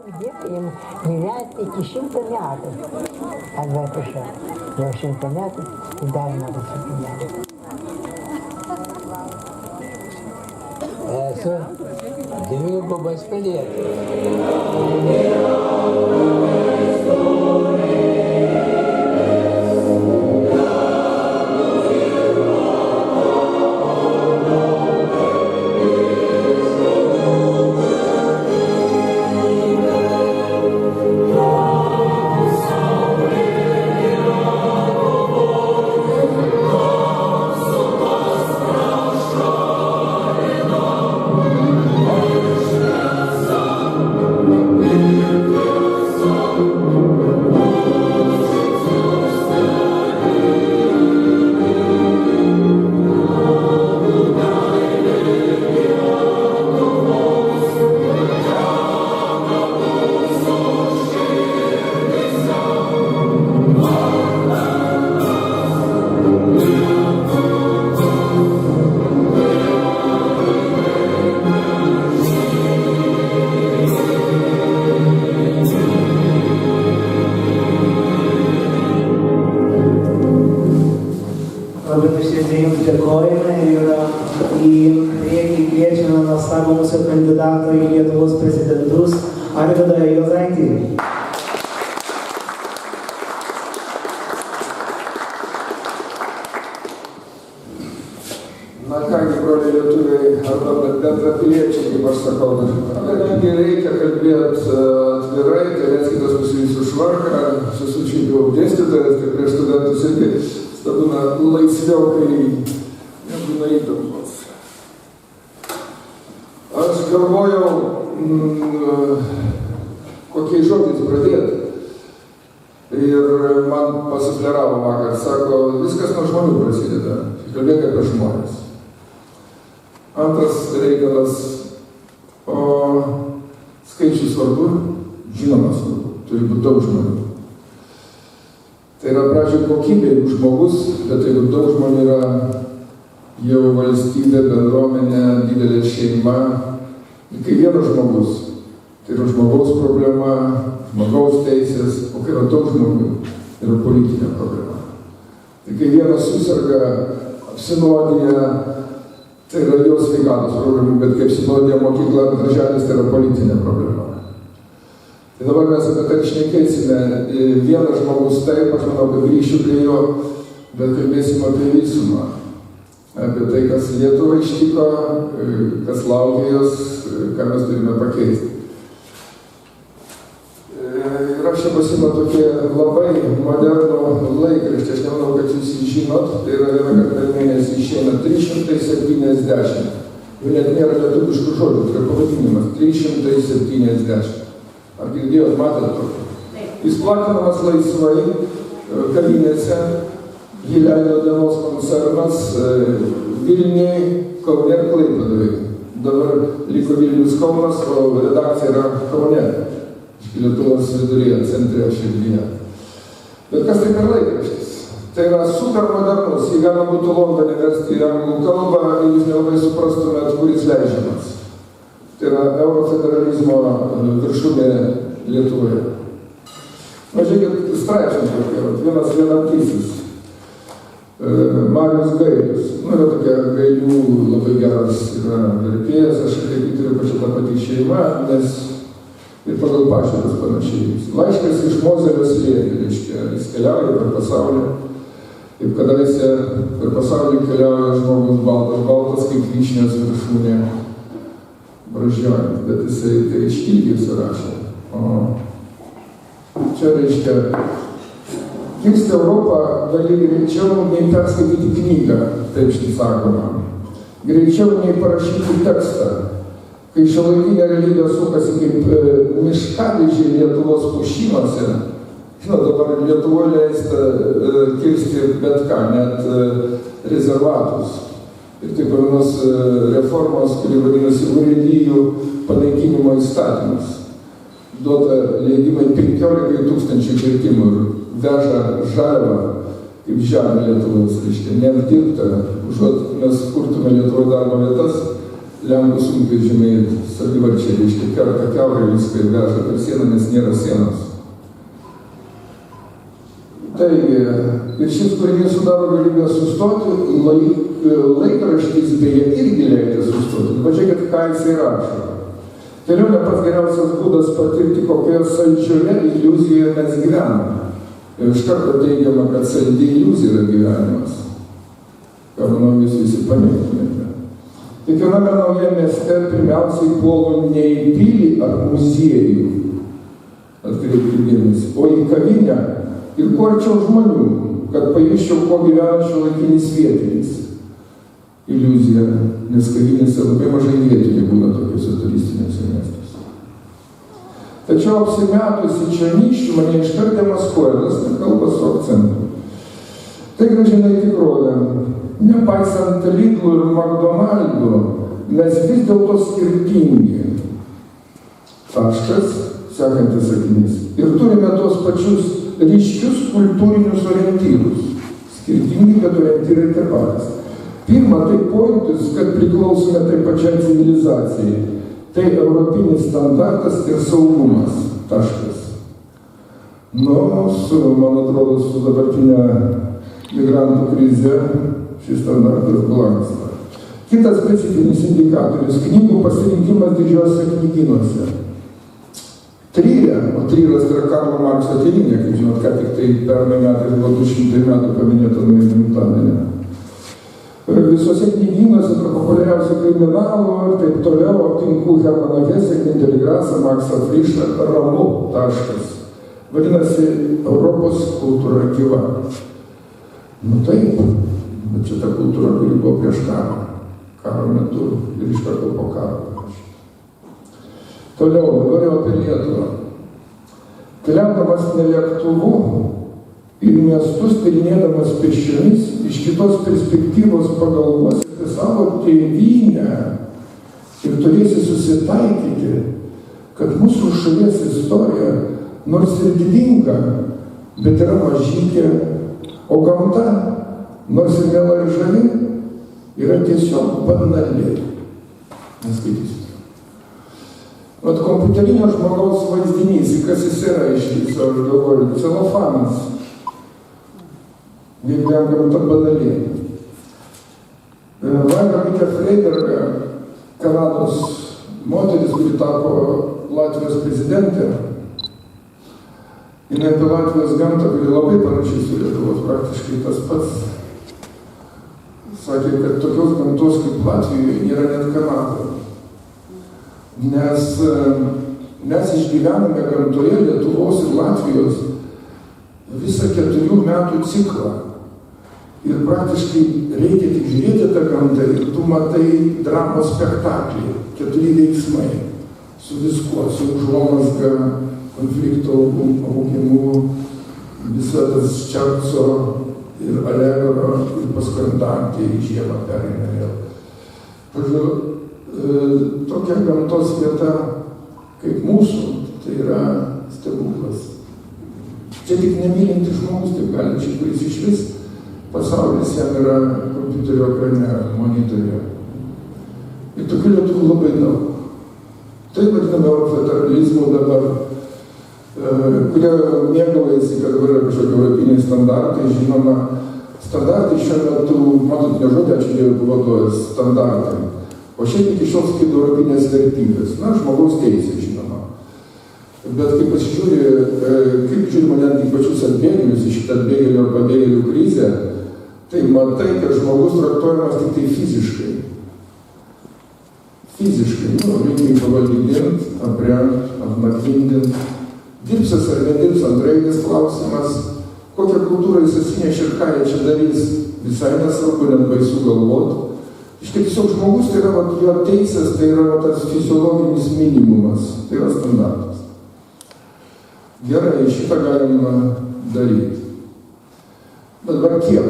Liepė jam gyventi iki 100 metų. Arba prašau, jau 100 metų ir dar metų 100 metų. Esu dvigubas pilietis. Labai nuoširdžiai jums dėkojame ir į priekį kviečiame nuostabų mūsų kandidatą į Lietuvos prezidentus Arvydą Juozaitį. Na kągi, broliai lietuviai, arba bendrapiliečiai, kaip aš sakau, kadangi reikia kalbėti atvirai, tai leiskite pasivysiu švarką, aš esu šiaip jau dėstytojas, tai prieš studentus irgi būna laisviau, kai nebūna įtampos. Aš galvojau, kokiais žodžiais pradėti. Ir man pasufleravo vakar, sako, viskas nuo žmonių prasideda, kalbėk apie žmonės. Antras reikalas, o skaičius svarbu, žinoma svarbu, turi būti daug žmonių. Tai yra pradžioje kokybė, jeigu žmogus, bet jeigu daug žmonių yra jau valstybė, bendruomenė, didelė šeima, kai vienas žmogus, tai yra žmogaus problema, žmogaus teisės, o kai yra daug žmonių, yra politinė problema. Tai kai vienas susirga, apsinuodija, tai yra jo sveikatos problema, bet kaip apsinuodija mokykla, darželis, tai yra politinė problema. Tai dabar mes apie tai šnekėsime. Vienas žmogus taip, aš manau, kad grįšiu prie jo, bet kalbėsim apie visumą. Apie tai, kas Lietuvą ištiko, kas laukia jos, ką mes turime pakeisti. Ir aš čia pasiimu tokie labai modernų laikraštį, aš nemanau, kad jūs jį žinot, tai yra vieną kartą per mėnesį išeina 370. Jau net nėra lietuviškų žodžių, tai yra pavadinimas 370. Ar girdėjot, matėt tokį? Jis platinamas laisvai kavinėse, jį leido dienos koncernas Vilniui, Kaune ir Klaipėdoje. Dabar liko Vilnius Kaunas, o redakcija yra Kaune, Lietuvos viduryje, centre, širdyje. Bet kas tai per laikraštis? Tai yra super modernus, jį galima būtų Londone versti į anglų kalbą ir jūs nelabai suprastumėt, kur jis leidžiamas. Tai yra eurofederalizmo viršūnė Lietuvoje. Pažiūrėkit, straipsnis tokia, vienas Marius Gailius. Yra tokia Gailių labai geras yra vertėjas, aš kaip įtariu, kad šitą patį šeima, nes ir pagal pažiūras panašiai. Laiškas iš Mozelio slėnio, reiškia, jis keliauja per pasaulį. Kaip kadaise per pasaulį keliauja žmogus baltas kaip vyšnios viršūnė. Bražionis, bet jisai tai iškilgiai surašė. O čia reiškia, kirsti Europą gali greičiau nei perskaityti knygą, taip štai sakoma. Greičiau nei parašyti tekstą. Kai šiuolaikinė realybė sukasi kaip miškavežė Lietuvos pušynuose, žinot, dabar Lietuvoje leista kirsti bet ką, net rezervatus. Ir taip vienos reformos, kuri vadinasi urėdijų panaikinimo įstatymas. Duota leidimai 15 000 kirtimų ir veža žaliavą kaip žemė Lietuvos, reiškia, neapdirbta. Užuot mes kurtume Lietuvoje darbo vietas, Lenkų sunkvežimiai savivarčiai, reiškia, kerta kiaurai viską ir veža per sieną, nes nėra sienos. Taigi, ir šis kūrinys sudaro galimybę sustoti, laikraštis beje irgi leidžia sustoti. Pažiūrėkit, ką jisai rašo. Kelionė pats geriausias būdas patirti, kokioje saldžioje iliuzijoje mes gyvename. Ir iš karto teigiama, kad saldi iliuzija yra gyvenimas. Ką manau, jūs visi paneigtumėte. Kiekviename naujame mieste pirmiausiai puolu ne į pilį ar muziejų, atkreipkite dėmesį, o į kavinę ir kuo arčiau žmonių, kad pajusčiau, kuo gyvena šiuolaikinis vietinis. Iliuzija, nes kavinėse labai mažai vietinių būna tokiuose turistinėse miestuose. Tačiau apsimetusi čionykščių mane iškart demaskuoja, nes nekalba su akcentu. Tai grąžina į tikrovę. Nepaisant Lidlų ir McDonald'ų, mes vis dėlto skirtingi. Taškas, sekantis sakinys. Ir turime tos pačius ryškius kultūrinius orientyrus. Skirtingi, bet orientyrai tie patys. Pirma, tai pojūtis, kad priklausome tai pačiai civilizacijai. Tai europinis standartas ir saugumas. Taškas. Man atrodo, su dabartinė migrantų krize šis standartas blogsta. Kitas specifinis indikatorius – knygų pasirinkimas didžiuose knygynuose. Tryrė, o Tryras yra Karlo Markso tėvynė, kaip žinot, ką tik tai pernai metais buvo 200 metų paminėta nuo gimtadienio. Visose knygynuose tarp populiariausių kriminalų ir taip toliau aptinku Hermaną Hesę, Günterį Grasą, Maksą Frišą, ramu. Taškas. Vadinasi, Europos kultūra gyva. Taip, bet čia ta kultūra, kuri buvo prieš karo metu ir iš karto po karo. Toliau, dabar jau apie Lietuvą. Keliaudamas ne lėktuvu ir miestus tyrinėdamas pėsčiomis, iš kitos perspektyvos pagalvosi apie savo tėvynę ir turėsi susitaikyti, kad mūsų šalies istorija, nors ir didinga, bet yra mažytė, o gamta, nors ir miela ir žavi, yra tiesiog banali. Neskaitysiu. Vat kompiuterinio žmogaus vaizdinys, kas jis yra iš viso, aš galvoju, celofanas. Jeigu jam gamta banali. Vaiva Mikė Freiberga, Kanados moteris, kuri tapo Latvijos prezidentė, jinai apie Latvijos gamtą, kuri labai panašiai su Lietuvos, praktiškai tas pats, sakė, kad tokios gamtos kaip Latvijoje nėra net Kanadoje. Nes mes išgyvename gamtoje Lietuvos ir Latvijos visą 4 metų ciklą. Ir praktiškai reikia tik žiūrėti tą gamtą ir tu matai dramos spektaklį, 4 veiksmai, su viskuo, su užuomazga, konflikto augimu, visą tas Čerco ir Allegro ir paskui Dantė į žiemą pereina vėl. Pažiūrėjau, tokia gamtos vieta kaip mūsų, tai yra stebuklas. Čia tik nemylintis žmogus taip gali, čia kuris iš vis pasaulis jam yra kompiuterio ekrane, monitoriuje. Ir tokių lietuvių labai daug. Tai vadiname federalizmu dabar, kurie mėgaujasi, kad dabar yra kažkokie europiniai standartai, žinoma, standartai šiuo metu, matot, ne žodį, aš jau pavaduoju, standartai. O šiaip iki šiol skaito europinės vertybės, žmogaus teisė, žinoma. Bet kai pasižiūri, kaip žiūrima netgi pačius atbėgėlius į šitą atbėgėlių ar pabėgėlių krizę, tai matai, kad žmogus traktuojamas tik tai fiziškai. Fiziškai, reikia jį pavaldinti, aprengt, apnakvindint. Dirbsas ar nedirbs, antraeilis klausimas, kokią kultūrą jis atsinešė ir ką jie čia darys, visai nesvarbu, net baisu galvot. Tiesiog žmogus, tai yra jo teisės, tai yra tas fiziologinis minimumas, tai yra standartas. Gerai, šitą galima daryti. Bet dabar kiek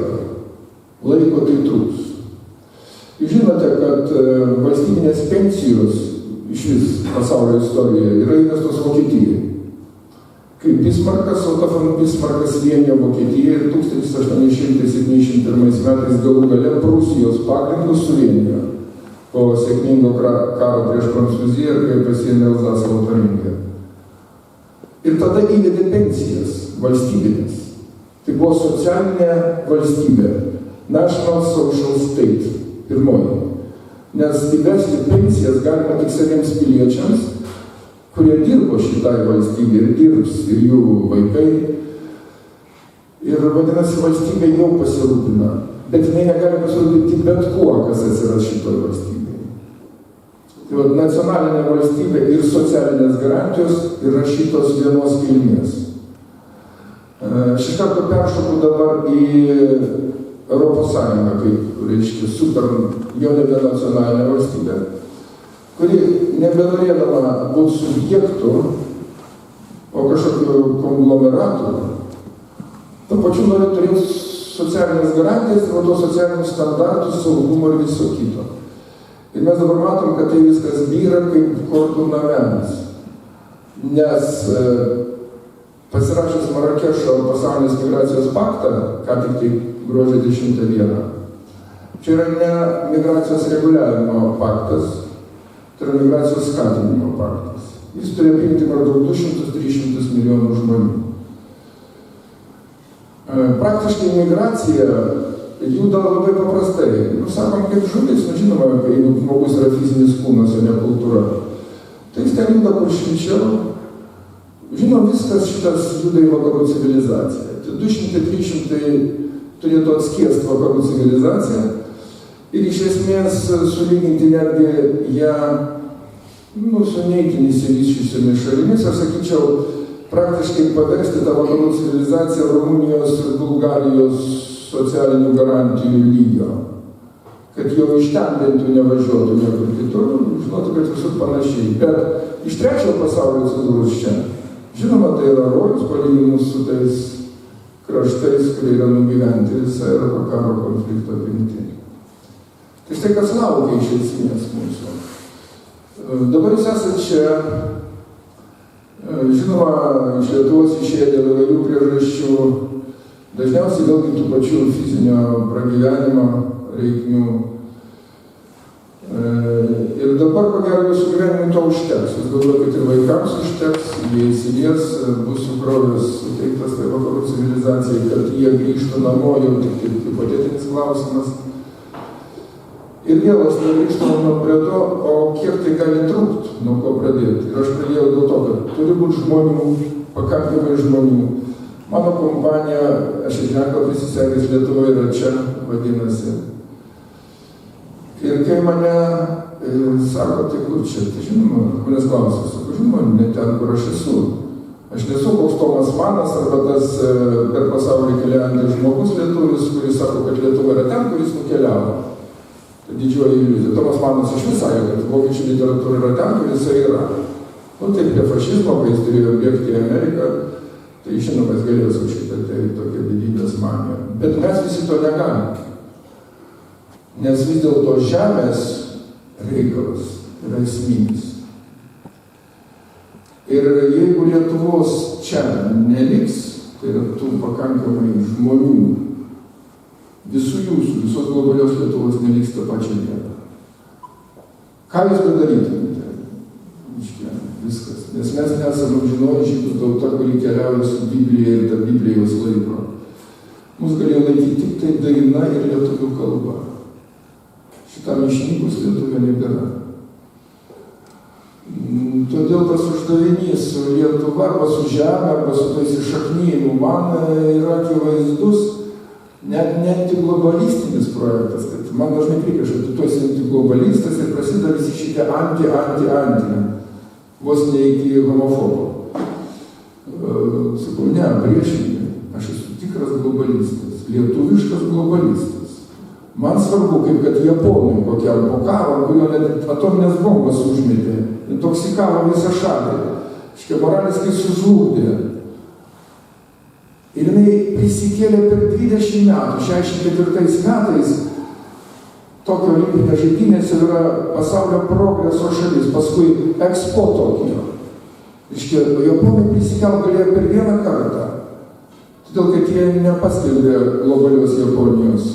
laiko tai truks? Jūs žinote, kad valstybinės pensijos iš vis pasaulio istorijoje yra įvestos Vokietijai. Kaip Bismarkas, Otto von Bismarkas vienijo Vokietiją ir 1871 metais galų gale Prūsijos pagrindus suvienijo. po sėkmingo karo prieš Prancūziją ir kai pasiėmė Elzasą Lotaringiją. Ir tada įvedė pensijas valstybinės. Tai buvo socialinė valstybė, National Social State, pirmoji. Nes įvesti pensijas galima tik saviems piliečiams, kurie dirbo šitai valstybė ir dirbs, ir jų vaikai. Ir vadinasi, valstybė jau pasirūpina, bet jinai negali pasirūpinti bet kuo, kas atsiras šitoj valstybėje. Tai vad, nacionalinė valstybė ir socialinės garantijos yra šitos vienos kilmės. Aš iš karto peršoku dabar į Europos Sąjungą, kaip, reiškia, super, jau nebe nacionalinė valstybė, kuri nebenorėdama būti subjektų, o kažkokiu konglomeratu, tuo pačiu nori turėti socialinės garantijas ir tos socialinius standartus, saugumo ir viso kito. Ir mes dabar matom, kad tai viskas byra kaip kortų namelis. Nes pasirašęs Marakešo pasaulinės migracijos paktą, ką tik tai gruodžio 10 dieną, čia yra ne migracijos reguliavimo paktas, tai yra migracijos skatinimo paktas. Jis turėjo priimti maždaug 200-300 milijonų žmonių. Praktiškai migracija juda labai paprastai. Sakom, kaip žuvis, žinoma, jeigu žmogus yra fizinis kūnas, o ne kultūra. Tai jis ten juda kur šilčiau. Žinoma, viskas šitas juda į vakarų civilizaciją. 200-300 turėtų atskiesti vakarų civilizaciją ir iš esmės sulyginti netgi ją su neįtin išsivysčiusiomis šalimis, aš sakyčiau, praktiškai paversti tą vakarų civilizaciją Rumunijos ir Bulgarijos socialinių garantijų lygio. Kad jau iš ten bent jau nevažiuotų niekur kitur, žinotų, kad visur panašiai. Bet iš trečiojo pasaulio atsidūrus čia. Žinoma, tai yra rojus palyginus su tais kraštais, kurie yra nugyventi visą ir karo konflikto apimti. Tai štai kas laukia iš esmės mūsų. Dabar jūs esate čia. Žinoma, iš Lietuvos išėję dėl įvairių priežasčių, dažniausiai vėlgi tų pačių fizinio pragyvenimo reikmių. Ir dabar, ko gero, jūsų gyvenimui to užteks. Jūs galvoju, kad ir vaikams užteks, jie įsilies, bus sukrovęs suteiktas tai vakarų civilizacijai, kad jie grįžtų namo, jau tik hipotetinis klausimas. Ir vėl aš grįžtu prie to, o kiek tai gali trūkti, nuo ko pradėti. Ir aš pradėjau dėl to, kad turi būti žmonių, pakankamai žmonių. Mano kompanija, aš į ženklą prisisegęs Lietuvoje yra čia, vadinasi. Ir kai mane sako, tai kur čia, tai žinoma, manęs klausia, sako, žinoma, ne ten, kur aš esu. Aš nesu koks Tomas Manas arba tas per pasaulį keliaujantis žmogus lietuvis, kuris sako, kad Lietuva yra ten, kuris nukeliavo. Tai didžioji iliuzija. Tomas Manas iš vis sakė, kad vokiečių literatūra yra ten, kur jisai yra. Tai prie fašizmo, kai jis turėjo bėgti į Ameriką, tai žinoma, jis galėjo sušitą tokią didybės maniją. Bet mes visi to negalim. Nes vis dėlto žemės reikalas yra esminis. Ir jeigu Lietuvos čia neliks, tai yra tų pakankamai žmonių, visų jūsų, visos globalios Lietuvos neliks tą pačią vietą. Ką jūs padarytumėte? Viskas. Nes mes nesame žinoji žydų tauta, kuri keliauja su Biblija ir tą Bibliją jos laiko. Mus galėjo laikyti tik tai daina ir lietuvių kalba. Šitam išnykus lietuvė nebėra. Todėl tas uždavinys su Lietuva arba su žemė, arba su tais iššaknyjimu man yra akivaizdus. Net ne antiglobalistinis projektas, kad man dažnai prikiša, tu esi antiglobalistas ir prasideda visi šitie anti. Vos ne iki homofobo. Sakau, ne, priešingai, aš esu tikras globalistas, lietuviškas globalistas. Man svarbu, kaip kad Japonai kokiam po karo, kurio net atominės bombas užmetė, intoksikavo visą šalį, škia morališkai sužlugdė. Ir jinai prisikėlė per 20 metų, 64 metais, Tokio olimpinės žaidynės yra pasaulio progreso šalis, paskui Expo Tokijo. Iškia, Japonai prisikelt galėjo per vieną kartą, todėl kad jie nepaskelbė globalios Japonijos,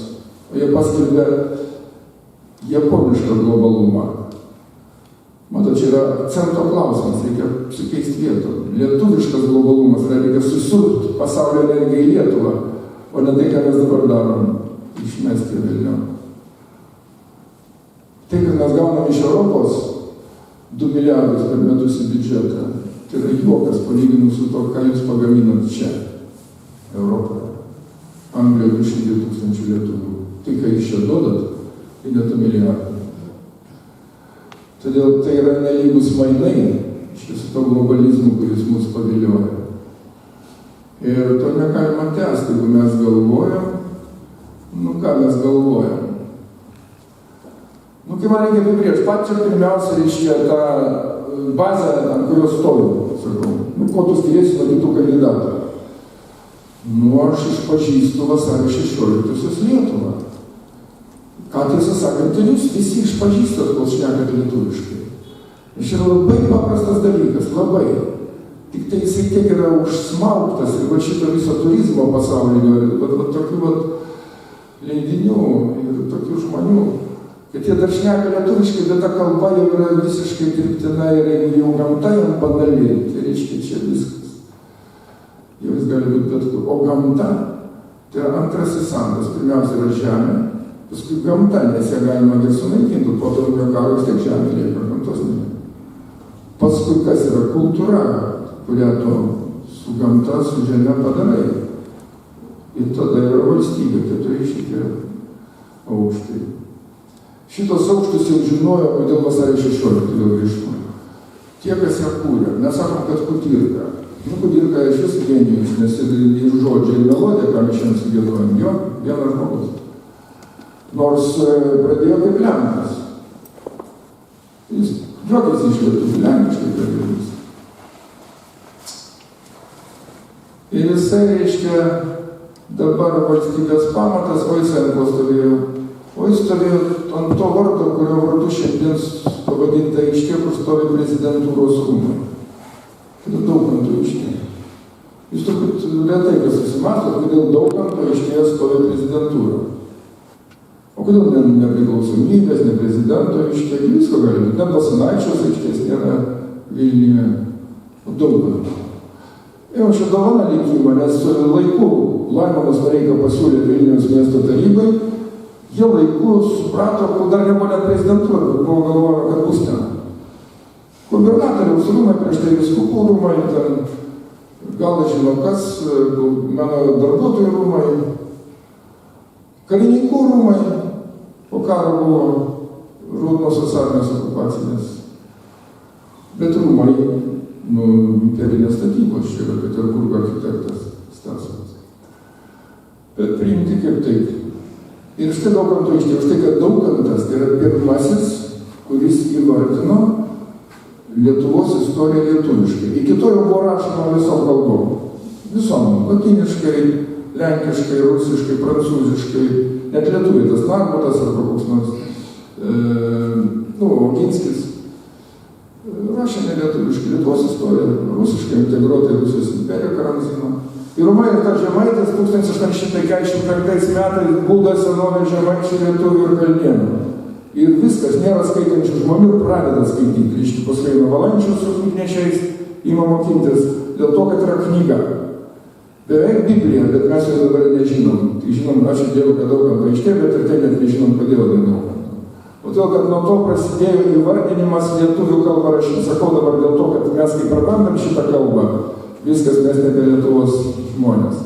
o jie paskelbė japonišką globalumą. Matot, čia yra akcento klausimas, reikia sukeisti vietą. Lietuviškas globalumas, reikia susiurbti pasaulio energiją į Lietuvą, o ne tai, ką mes dabar darom, išmesti vėliau. Tai, kad mes gaunam iš Europos 2 milijardus per metus į biudžetą, tai yra juokas palyginus su to, ką jūs pagaminat čia, Europoje. Anglijoje 200 000 lietuvių. Tai, ką jūs čia duodat, tai net 2 milijardų. Todėl tai yra nelygus mainai iš to globalizmo, kuris mus pavilioja. Ir to negalima tęsti, jeigu mes galvojam, ką mes galvojam. Kai man reikia apibrėžti, pačią pirmiausia reiškia tą bazę, ant kurios stoviu, sakau. Ko tu skiriesi nuo kitų kandidatų? Aš išpažįstu vasario 16-osios Lietuvą. Ką tiesą sakant, ir jūs visi išpažįstat, kol šnekate lietuviškai. Iš yra labai paprastas dalykas, labai. Tik tai jisai tiek yra užsmauktas ir šito viso turizmo pasaulinio, tokių leidinių ir tokių žmonių, kad jie dar šneka lietuviškai, bet ta kalba jau yra visiškai dirbtina ir jeigu jau gamta jam banali, tai reiškia čia viskas. Jau jis gali būti bet kur. O gamta, tai yra antrasis sandas, pirmiausia yra žemė, paskui gamta, nes ją galima ir sunaikinti, po to karo vis tiek žemė lieka, gamtos nėra. Paskui kas yra kultūra, kurią tu su gamta, su žemė padarai. Ir tada yra valstybė, 4 šitie aukštai. Šitos aukštus jau žinojo, kodėl vasario 16 vėl grįžtų. Tie, kas ją kūrė, mes sakom, kad Kudirka. Kudirka iš vis genijus, nes ir žodžiai, ir melodija, ką mes šiandien sugėdojom, jo, vienas žmogus. Nors pradėjo kaip Lenkas. Jis juokėsi iš lietuvių, lenkiškai kalbėtis. Ir jisai reiškia dabar valstybės pamatas, o jis ant ko stovėjo. O jis stovėjo ant to vardo, kurio vardu šiandien pavadinta aikštė, kur stovi prezidentūros rūmai. Tai Daukanto aikštė. Jūs turbūt retai kas susimastot, kodėl Daukanto aikštėje stovi prezidentūra. O kodėl nepriklausomybės, ne prezidento aikštė, visko gali būti. Net Basanavičiaus aikštės nėra Vilniuje, o Daukanto. Jau šia dovana likimą, nes laiku Laimonas Noreika pasiūlė Vilniaus miesto tarybai, jie laiku suprato, kol dar nebuvo net prezidentūra, buvo galvoja, kad bus ten. Gubernatoriaus rūmai, prieš tai vyskupų rūmai, ten gal žinau kas, mano darbuotojų rūmai, karininkų rūmai, po karo buvo Rudnosios armijos okupacinės. Bet rūmai, imperinės statybos, čia yra Peterburgo architektas Stasas. Bet priimti kaip taip. Ir štai Daukanto aikštė, už tai, kad Daukantas tai yra pirmasis, kuris įvardino Lietuvos istoriją lietuviškai. Iki to jau buvo rašoma visom kalbom. Visom. Latiniškai, lenkiškai, rusiškai, prancūziškai. Net lietuviai, tas Narbutas arba koks nors Oginskis. Rašė ne lietuviškai, Lietuvos istoriją, rusiškai integruotai Rusijos imperiją Karamzino. Ir Roma ir ta Žemaitės 1845 metais būda senovė žemaičių, lietuvių ir kalnienų. Ir viskas, nėra skaitančių žmonių ir pradeda skaityti. Reiškia, paskui nuo valančių su knygneščiais ima mokintis, dėl to, kad yra knyga. Beveik Biblija, bet mes jau dabar nežinom. Tai žinom, ačiū Dievui, kad Daukanto aikštė, bet ir tai net nežinom, kodėl tai Daukanto. O todėl, kad nuo to prasidėjo įvardinimas lietuvių kalbą rašyti. Sakau dabar dėl to, kad mes kaip prarandam šitą kalbą, viskas mes nebe Lietuvos žmonės.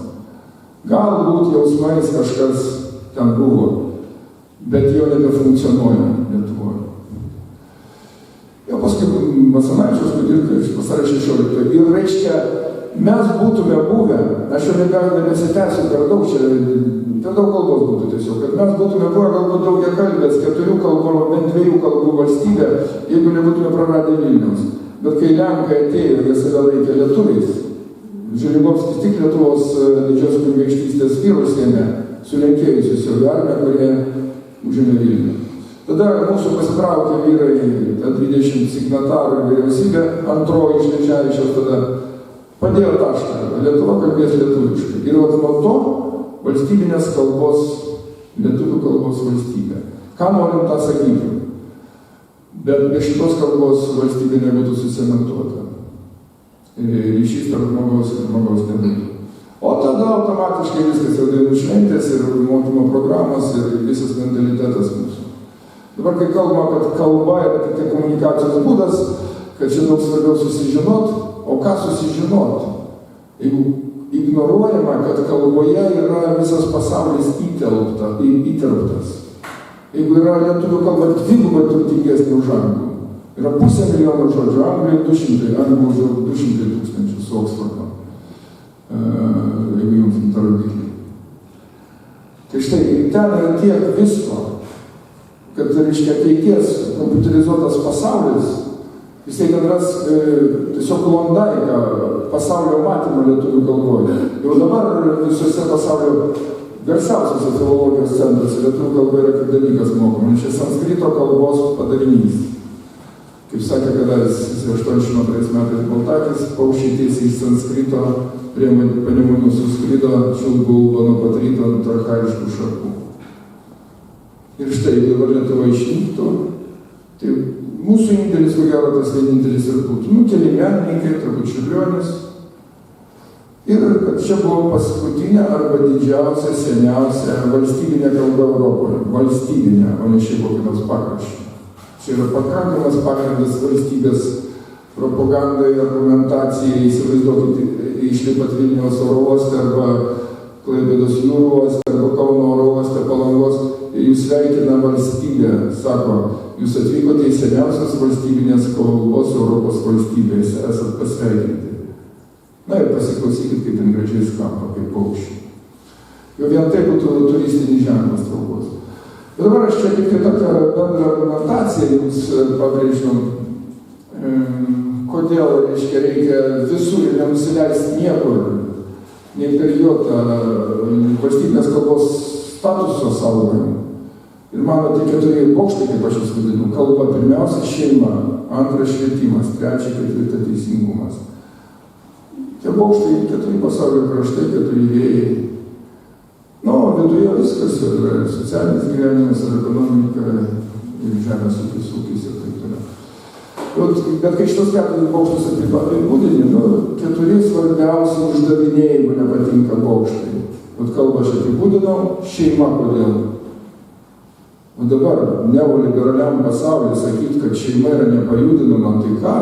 Galbūt jausmais kažkas ten buvo, bet jau nebefunkcionuoja Lietuvoje. Jau paskui Basanavičiaus Kudirka iš vasario 16. Ir reiškia, mes būtume buvę, aš jau nebesitęsiu per daug, čia per daug kalbos būtų tiesiog, kad mes būtume buvę galbūt daugiakalbės, 4 kalbų, bent 2 kalbų valstybė, jeigu nebūtume praradę Vilniaus. Bet kai Lenkai atėjo, jie save laikė lietuviais, Žiligovskis tik Lietuvos didžios kunigaikštystės vyrus ėmė, sulenkėjusius jau armiją, kurie užėmė Vilnių. Tada mūsų pasitraukė vyrai, 20 signatarų vyriausybė, antroji iš Lečevičiaus tada padėjo tašką, Lietuva kalbės lietuviškai. Ir nuo to valstybinės kalbos, lietuvių kalbos valstybė. Ką norim tą sakyti? Bet be šitos kalbos valstybė nebūtų susimentuota. Ryšys tarp žmogaus ir žmogaus nebūtų. O tada automatiškai viskas jau dainų šventės ir mokymo programos ir visas mentalitetas mūsų. Dabar, kai kalbama, kad kalba yra tik tai komunikacijos būdas, kad čia daug svarbiau susižinot, o ką susižinot? Jeigu ignoruojama, kad kalboje yra visas pasaulis įterptas. Jeigu yra lietuvių kalba dvigubai turtingesnė už anglų, yra 500 000 žodžių, Anglijoje 200, anglų už 200 000 su Oksfordo, jeigu jums interrogiklį. Tai štai, ten yra tiek visko, kad, reiškia, ateities kompiuterizuotas pasaulis, jisai ten ras tiesiog klondaiką pasaulio matymą lietuvių kalboje. Jau dabar visose pasaulio garsiausiose filologijos centruose lietuvių kalba yra kaip dalykas mokoma. Čia sanskrito kalbos padarinys. Kaip sakė kadaise 82 metais Baltakis, paukščiai tiesiai iš sanskrito prie Panemunių suskrido, čiulbų ulbo nuo pat ryto ant archaiškų šakų. Ir štai dabar Lietuva išnyktų, tai mūsų indėlis, ko gero, tas vienintelis ir būtų. Keli menininkai, turbūt Čiurlionis. Ir kad čia buvo paskutinė arba didžiausia, seniausia valstybinė kalba Europoje. Valstybinė, o ne šiaip kokį nors pakraštį. Čia yra pakankamas pagrindas valstybės propagandai, argumentacijai. Įsivaizduokite, išlipat Vilniaus oro uoste arba Klaipėdos jūrų uoste arba Kauno oro uoste, Palangos. Ir jūs sveikina valstybė, sako, jūs atvykote į seniausias valstybinės kalbos Europos valstybėse, esat pasveikinti. Na ir pasiklausykit, kaip ten gražiai skamba, kaip paukščiai. Jau vien tai būtų turistinis ženklas kalbos. Bet dabar aš čia tik tokią bendrą argumentaciją jums pabrėžiu, kodėl, reiškia, reikia visur ir nenusileisti niekur, nei per jotą valstybinės kalbos statuso saugojimą. Ir mano tie 4 bokštai, kaip aš jūs vadinu, kalba pirmiausia šeima, antras švietimas, trečia, ketvirta teisingumas. Tie bokštai 4 pasaulio kraštai, 4 vėjai. Nu, viduje viskas yra socialinis gyvenimas, ir ekonomika, ir žemės ūkis ir taip toliau. Bet kai šitos 4 bokštus apibūdini, 4 svarbiausi uždaviniai, jeigu nepatinka bokštai. Kalbą aš apibūdinau, šeima kodėl. O dabar neoliberaliam pasaulyje sakyti, kad šeima yra nepajudinama, tai ką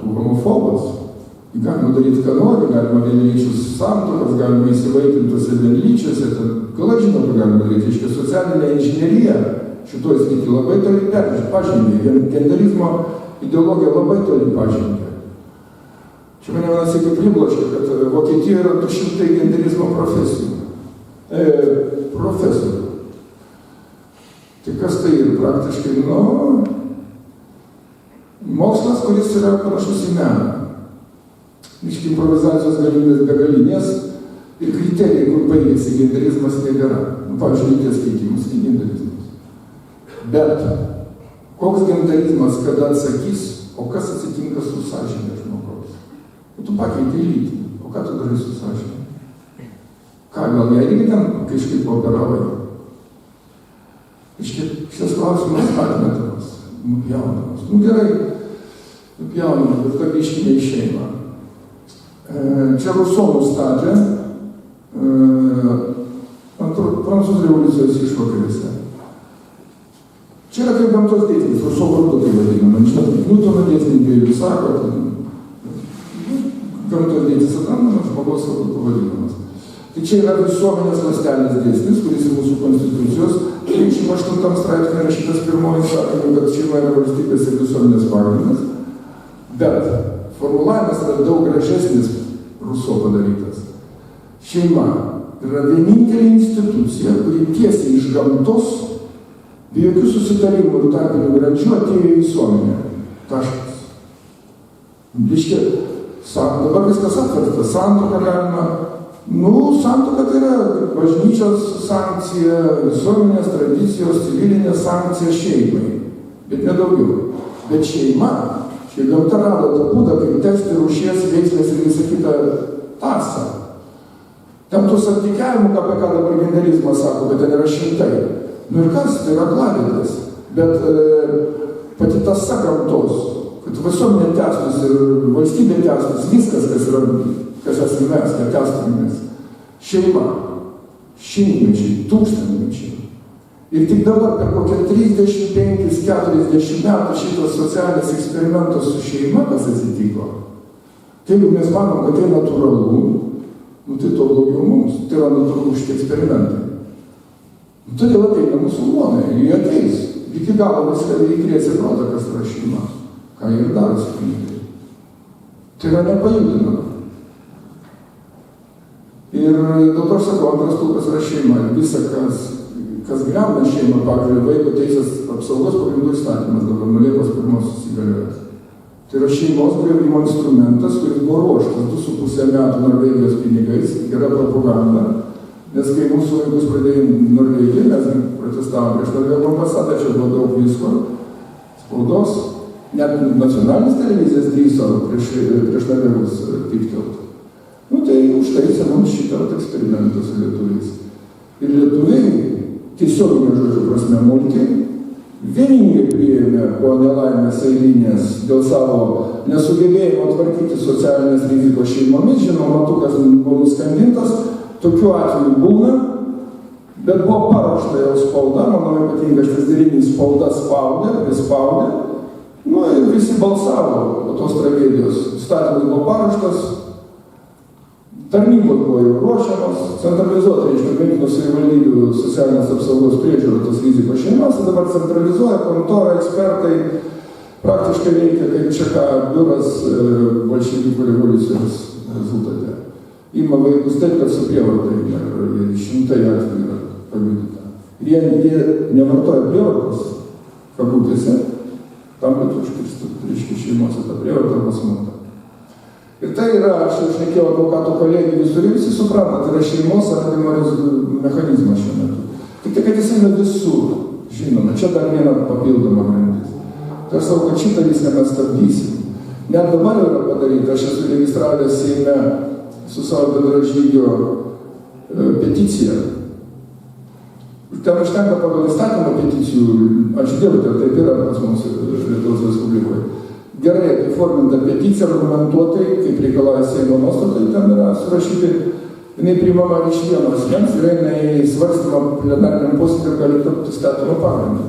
tu homofobas? Jį galima daryti, ką nori, galima vienlyčius santuokas, galima įsivaikintuose vienlyčiuose, gal aš žinau, ką galima daryti, iškia socialinė inžinerija šitoj srity labai toli pažengė, genderizmo ideologija labai toli pažengė. Čia mane vienas iki pribloškė, kad Vokietijoje yra 200 genderizmo profesijų. Profesorių. Tai kas tai ir praktiškai, mokslas, kuris yra panašus į meną. Iški improvizacijos galimybės begalinės ir kriterijai, kur baigėsi genderizmas, nebėra. Pavyzdžiui, lyties keitimas, tai genderizmas. Bet koks genderizmas, kada atsakys, o kas atsitinka su sąžinė žmogaus? Tu pakeitei lytį, o ką tu darai su sąžinė? Ką, gal ją irgi ten kažkaip operavai? Šitas klausimas atmetamas, nupjaunamas. Gerai, nupjaunamas, bet ką biškinė į šeimą. Čia Ruso nustatė Prancūzų revoliucijos išvakarėse. Čia yra kaip gamtos dėsnis, Ruso vardu tai vadinama. Niutono dėsnininkai sako, gamtos dėsnis atrandamas, žmogaus vardu pavadinamas. Tai čia yra visuomenės ląstelės dėsnis, kuris ir mūsų konstitucijos 38 straipsnė rašytas pirmoji sakymų, kad šeima yra valstybės ir visuomenės pagrindas. Bet formulavimas yra daug gražesnis Ruso padarytas. Šeima yra vienintelė institucija, kuri tiesiai iš gamtos, be jokių susitarimų ir tarpinių grandžių atėjo į visuomenę. Taškas. Dabar viskas atversta. Santuoka galima. Santuoka tai yra bažnyčios sankcija, visuomenės tradicijos, civilinė sankcija šeimai. Bet nedaugiau. Bet šeima, čia gamta rado tą būdą, kaip teksti rūšies, veiksmės ir visą kitą tasą. Ten tų santykiavimų, apie ką dabar genderizmas sako, kad ten yra šimtai. Nu ir kas, tai yra aklavietės. Bet pati tąsa gamtos, kad visuomenė tęstųsi ir valstybė tęstųsi, viskas, kas yra, kas esame mes, kad tęstumės. Šeima, šimtmečiai, tūkstantmečiai. Ir tik dabar per kokią 35-40 metų šitas socialinis eksperimentas su šeima, kas atsitiko. Tai jeigu mes manom, kad tai natūralu, nu tai to blogiau mums. Tai yra natūralu šitie eksperimentai. Todėl ateina musulmonai, jie ateis. Iki galo viską įkrės ir protą, kas yra šeima. Ką jie ir daro su kunigai. Tai yra nepajudinama. Ir dėl to aš sakau, antras stulpas yra šeima. Visa, kas griauna šeimą, pavyzdžiui, vaiko teisės apsaugos pagrindų įstatymas dabar nuo Liepos 1 įsigaliojęs. Tai yra šeimos griovimo instrumentas, kuris buvo ruoštas 2,5 metų Norvegijos pinigais, gera propaganda. Nes kai mūsų vaikus pradėjo Norvegiją, mes protestavom prieš Norvegijos ambasadą, čia buvo daug visko, spaudos, net nacionalinis televizijas drįso prieš Norvegus pyktelti. Nu tai užtaisė mums šitą eksperimentą su lietuviais. Ir lietuviai, tiesioginio žodžio prasme, multi, vieningai priėmė po nelaimės eilinės dėl savo nesugebėjimo tvarkyti socialinės rizikos šeimomis. Žinoma, matukas buvo nuskandintas, tokių atvejų būna, bet buvo paruošta jau spauda, manau ypatingai šitas dėlinys spauda prispaudė, nu ir visi balsavo po tos tragedijos. Įstatymas buvo paruoštas, tarnybos buvo jau ruošiamas, centralizuoti, reiškia, Vilniaus savivaldybių socialinės apsaugos priežiūros tos rizikos šeimas, dabar centralizuoja, kontora, ekspertai, praktiškai veikia kaip čia biuras bolševikų revoliucijos rezultate. Ima vaikus taip, kad su prievarta ir šimtai atvejų yra paliudyta. Ir jie nevartoja prievartos, kabutėse, tam, kad užkirstų, reiškia, šeimose tą prievartą arba smurtą. Ir tai yra, aš šnekėjau advokato kolegijų visur, visi supranta, tai yra šeimos ardymo mechanizmas šiuo metu. Tik tai, kad jis eina visur, žinoma, čia dar viena papildoma grandis. Tai aš savo, kad šitą viską mes stabdysim. Net dabar yra padaryta, aš esu registravęs Seime su savo bendražygio peticiją. Ten užtenka pagal įstatymą peticijų, aš dėlute, taip yra pas mus Lietuvos Respublikoje. Gerai apiforminta peticija, argumentuotai, kaip reikalauja Seimo nuostatai, ten yra surašyti, jinai priimama iš vieno asmens ir eina į svarstymą plenariniam posėdžiui ir gali tapti įstatymo pagrindu.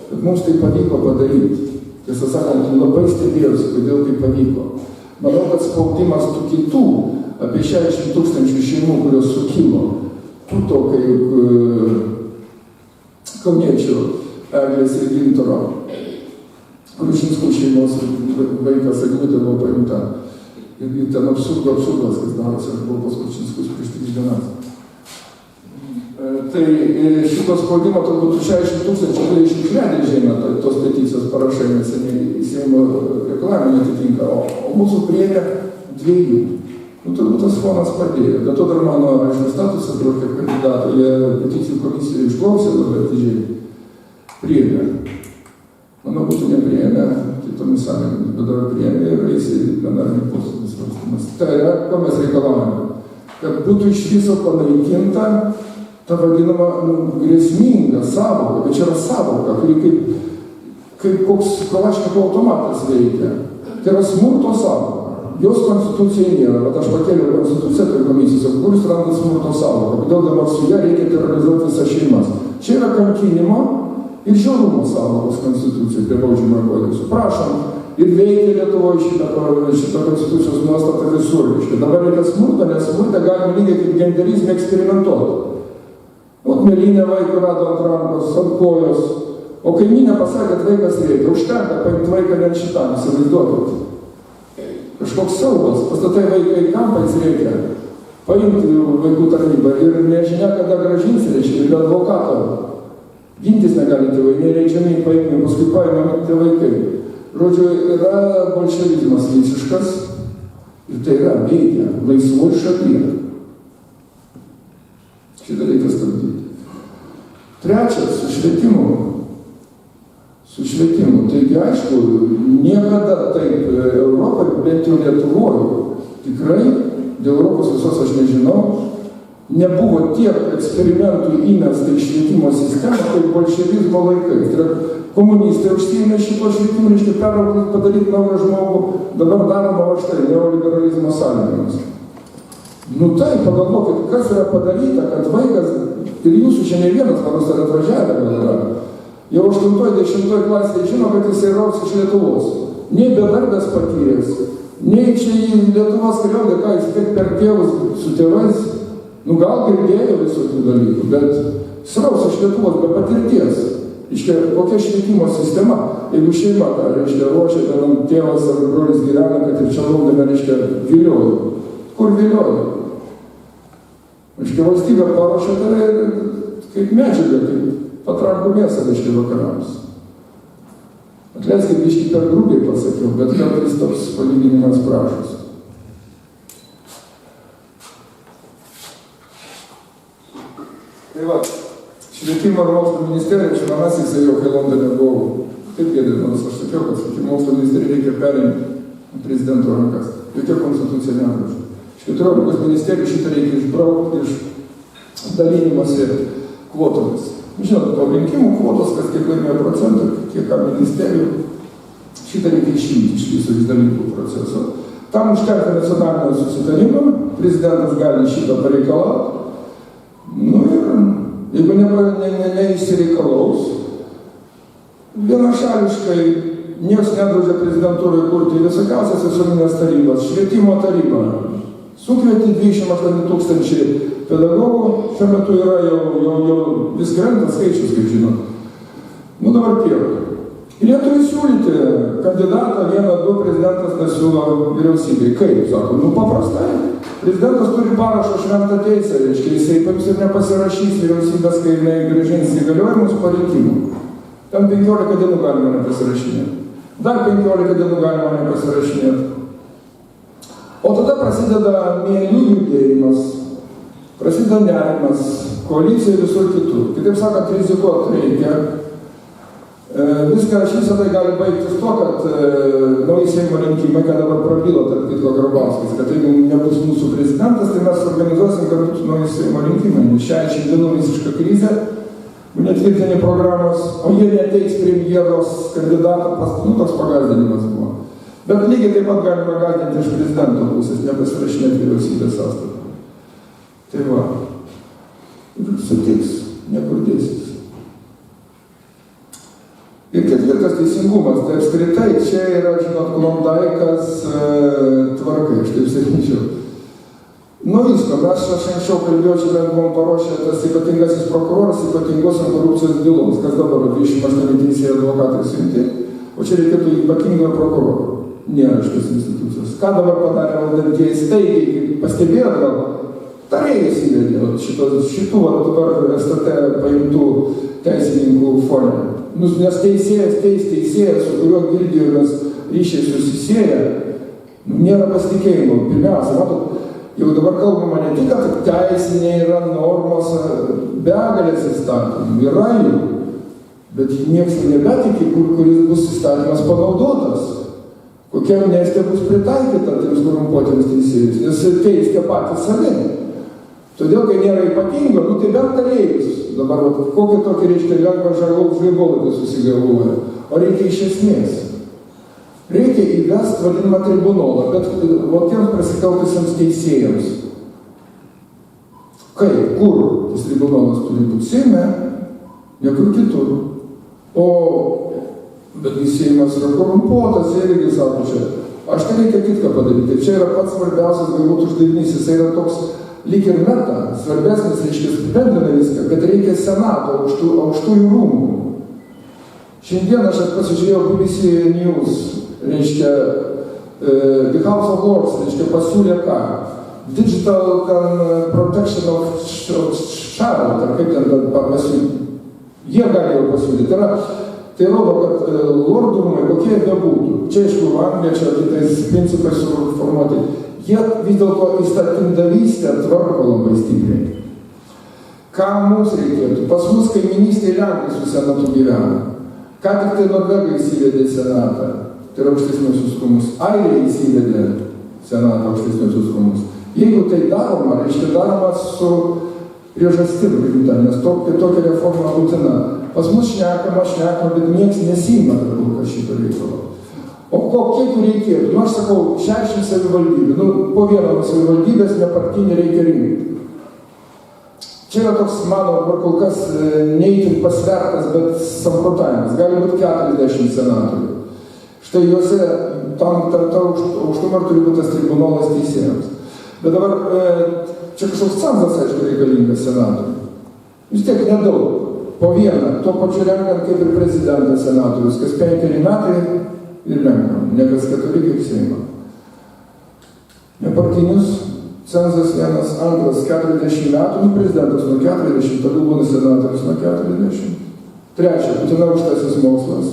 Bet mums tai pavyko padaryti. Tiesą sakant, labai stebėjausi, kodėl tai pavyko. Manau, kad spaudimas tų kitų, apie 60 000 šeimų, kurios sukilo, tuto kaip kauniečių Eglės ir Gintaro, Krušinskų šeimos vaikas Eglutė buvo paimta. Ir ten absurdas, kas darosi, aš buvau pas Krušinskus prieš 3 dienas. Tai šito spaudimo turbūt 60 000 iš išvedė žemę tos peticijos parašai, nes į Seimo reikalavimą netitinka, o mūsų priėmė 2. Nu, turbūt tas fonas padėjo. Dėl to dar mano, aišku, statusas buvo kaip kandidato, jie peticijų komisiją išklausė labai atidžiai. Priėmė. Manau, būtų nepriėmė, tai tomis sąlygomis, bet dabar priėmė ir eis į plenarinį posėdį svarstymas. Tai yra, ko mes reikalavome? Kad būtų iš viso panaikinta ta vadinama grėsminga sąvoka, bet čia yra sąvoka, kuri kaip koks Kalašnikovo automatas veikia. Tai yra smurto sąvoka. Jos konstitucija nėra, bet aš pakėliau konstituciją tai komisijos, kur jis randa smurto sąvoką, kodėl dabar su ją reikia terrorizuoti visas šeimas. Čia yra kankinimo ir žiaurumo sąvokos konstitucija prie baudžiamojo kodekso. Prašom, ir veikia Lietuvoje šitą konstitucijos nuostatą visur. Dabar reikia smurtą, nes smurtą galima lygiai kaip genderizmą eksperimentuoti. Ot mėlynę vaiką rado ant rankos, ant kojos, o kaimynė pasakė, kad vaikas reikia. Užtenka paimti vaiką net šitam, įsivaizduokit. Kažkoks siaubas, pastatai vaiką į kampą, jis reikia paimti vaikų tarnybą ir nežinia, kada grąžins, reiškia, ir advokato. Gintis negali tėvai, nereičiami paimti, paskui paimami tie vaikai. Žodžiu, yra bolševizmas visiškas ir tai yra veikia laisvoj šalyje. Šitą reikia stabdyti. Trečias, su švietimu. Taigi, aišku, niekada taip Europoje, bent jau Lietuvoje, tikrai, dėl Europos visos aš nežinau, nebuvo tiek eksperimentų įmesta į švietimo sistemą, kaip bolševizmo laikais. Tai yra, komunistai užsiėmė šito švietimo, reiškia perauklėti, padaryti naują žmogų, dabar daroma va štai neoliberalizmo sąlygomis. Nu tai, pagalvokit, kas yra padaryta, kad vaikas, ir jūsų šiandien vienas, manus, ar atvažiavę gal yra, jau 8-10 klasėje žino, kad jisai raus iš Lietuvos. Nei bedarbės patyręs, nei čia į Lietuvos kariuomenę, ką jis tiek per tėvus su tėvais, nu gal girdėjo visokių dalykų, bet sraus iš Lietuvos be patirties. Iškia, kokia švietimo sistema, jeigu šeima, tą, reiškia, ruošia, ten tėvas ar brolis gyvena, kad ir čia laukdame, reiškia, vilioju. Kur vilioju? Iškia, valstybė paruošia tave kaip medžiagą, kaip patrankų mėsą, reiškia, vakarams. Atleiskit, biškį per grubiai pasakiau, bet kartais toks palyginimas prašus. Tai va, švietimo ir mokslo ministerija, žinomas, jisai jau kai Londone buvau, taip gėdėdamas, aš sakiau, kad švietimo mokslo ministerija reikia perimti prezidento rankas. Jokia konstitucija nedraužia. Iš 14 ministerijų šitą reikia išbraukti iš dalinimosi kvotomis. Žinot, po rinkimų kvotos, kas kiek laimėjo procentų, kiek ką ministerijų, šitą reikia išimti iš viso iš dalykų proceso. Tam užtenka nacionalinio susitarimo, prezidentas gali šitą pareikalauti. Nu ir jeigu neįsireikalaus, vienašališkai nieks nedraudžia prezidentūrai kurti visokiausias visuomenės tarybas, švietimo tarybą. Sukvieti 28 000 pedagogų, šiuo metu yra jau vis krenta skaičius, kaip žinot. Nu dabar tiek. Ir jie turi siūlyti kandidatą, 1-2 prezidentas nesiūlo vyriausybei. Kaip, sako, nu paprastai. Prezidentas turi parašo šventą teisę, reiškia, jisai paims ir nepasirašys vyriausybės, kai jinai grąžins įgaliojimus po rinkimų. Ten 15 dienų galima nepasirašinėti. Dar 15 dienų galima nepasirašinėti. O tada prasideda mėlių judėjimas, prasideda nerimas, koalicija visur kitur. Kitaip sakant, rizikuoti reikia. Viską šis tai gali baigtis to, kad nauji Seimo rinkimai, ką dabar prabilo, tarp kitko Karbauskis, kad jeigu nebus mūsų prezidentas, tai mes organizuosim kartu su nauji Seimo rinkimai. 60 dienų visiška krizė, netvirtini programos, o jie neteiks premjeros kandidatą, nu toks pagazdinimas buvo. Bet lygiai taip pat galima gąsdinti iš prezidento pusės, nepasirašinėti vyriausybės sąstatą. Tai va, sutiks, niekur dėsis. Ir ketvirtas teisingumas, tai apskritai čia yra, žinot, klondaikas tvarkai, aš taip sakyčiau. Nu visko, aš anksčiau kalbėjau, čia bent buvom paruošę tas ypatingasis prokuroras ypatingosios korupcijos byloms, kas dabar 28 teisėjai advokatai suimti, o čia reikėtų ypatingojo prokuroro. Nėra šitos institucijos. Ką dabar padarė valdantieji staigiai, pastebėjo gal, tarėjus įvedė šitų dabar STT paimtų teisininkų fone. Nes teisėjas, su kuriuo girdėjomės ryšiai susisėję, nėra pasitikėjimo. Pirmiausia, matot, jau dabar kalbama ne tik, kad teisiniai yra normos, begalės įstatymų, yra jų, bet niekas nebetiki, kuris bus įstatymas panaudotas. Kokia amnestija bus pritaikyta tiems korumpuotiems teisėjus, nes teiskia patys savi. Todėl, kai nėra ypatingo, nu tai bent tarėjus. Dabar, kokį tokį reiškia lengvą žaibolą susigalvoja. O reikia iš esmės. Reikia įvesti vadinamą tribunolą, bet tiems prasikaltusiems teisėjams. Kaip, kur tas tribunolas turi būti? Seime, niekur kitur. Bet Seimas yra korumpuotas, irgi sako čia. Aš tai reikia kitką padaryti. Čia yra pats svarbiausias galbūt uždavinys. Jis yra toks lyg ir meta, svarbesnis, reiškia, bendrina viską, kad reikia senato, aukštųjų rūmų. Šiandien aš pasižiūrėjau BBC News, reiškia, The House of Lords, reiškia, pasiūlė ką? Digital Protection of Child, ar kaip ten pasiūlė. Jie gali jau pasiūlyti. Tai rodo, kad lordų rūmai, kokie jie bebūtų, čia aišku, Anglija, čia kitais principais suformuoti, jie vis dėlto įstatymdavystę tvarko labai stipriai. Ką mums reikėtų? Pas mus kaiminystėje Lenkai su senatu gyvena. Ką tik tai Norvegai įsivedė senatą, tai yra aukštesniuosius rūmus. Airija įsivedė senatą aukštesniuosius rūmus. Jeigu tai daroma, reiškia daroma su priežastim rimta, nes tokia reforma būtina. Pas mus šnekama, bet nieks nesiima dabar šito reikalo. O kiek reikėtų? Nu, aš sakau, 60 savivaldybių. Po vieną savivaldybės nepartinį reikia rinkti. Čia yra toks, mano, kol kas neįtin pasvertas, bet samprotavimas. Gali būti 40 senatorių. Štai juose tam aukštumą turi būti tas tribunolas teisėjams. Bet dabar čia kažkoks cenzas, aišku, reikalingas senatoriui. Vis tiek nedaug. Po vieną. Tuo pačiu renkant kaip ir prezidentas senatorius, kas 5 metai ir renkam. Ne kas 4 kaip Seimą. Nepartinius cenzas 1, 2, 40 metų, prezidentas nuo 40, toliau būna senatorius nuo 40. 3, būtina aukštasis mokslas.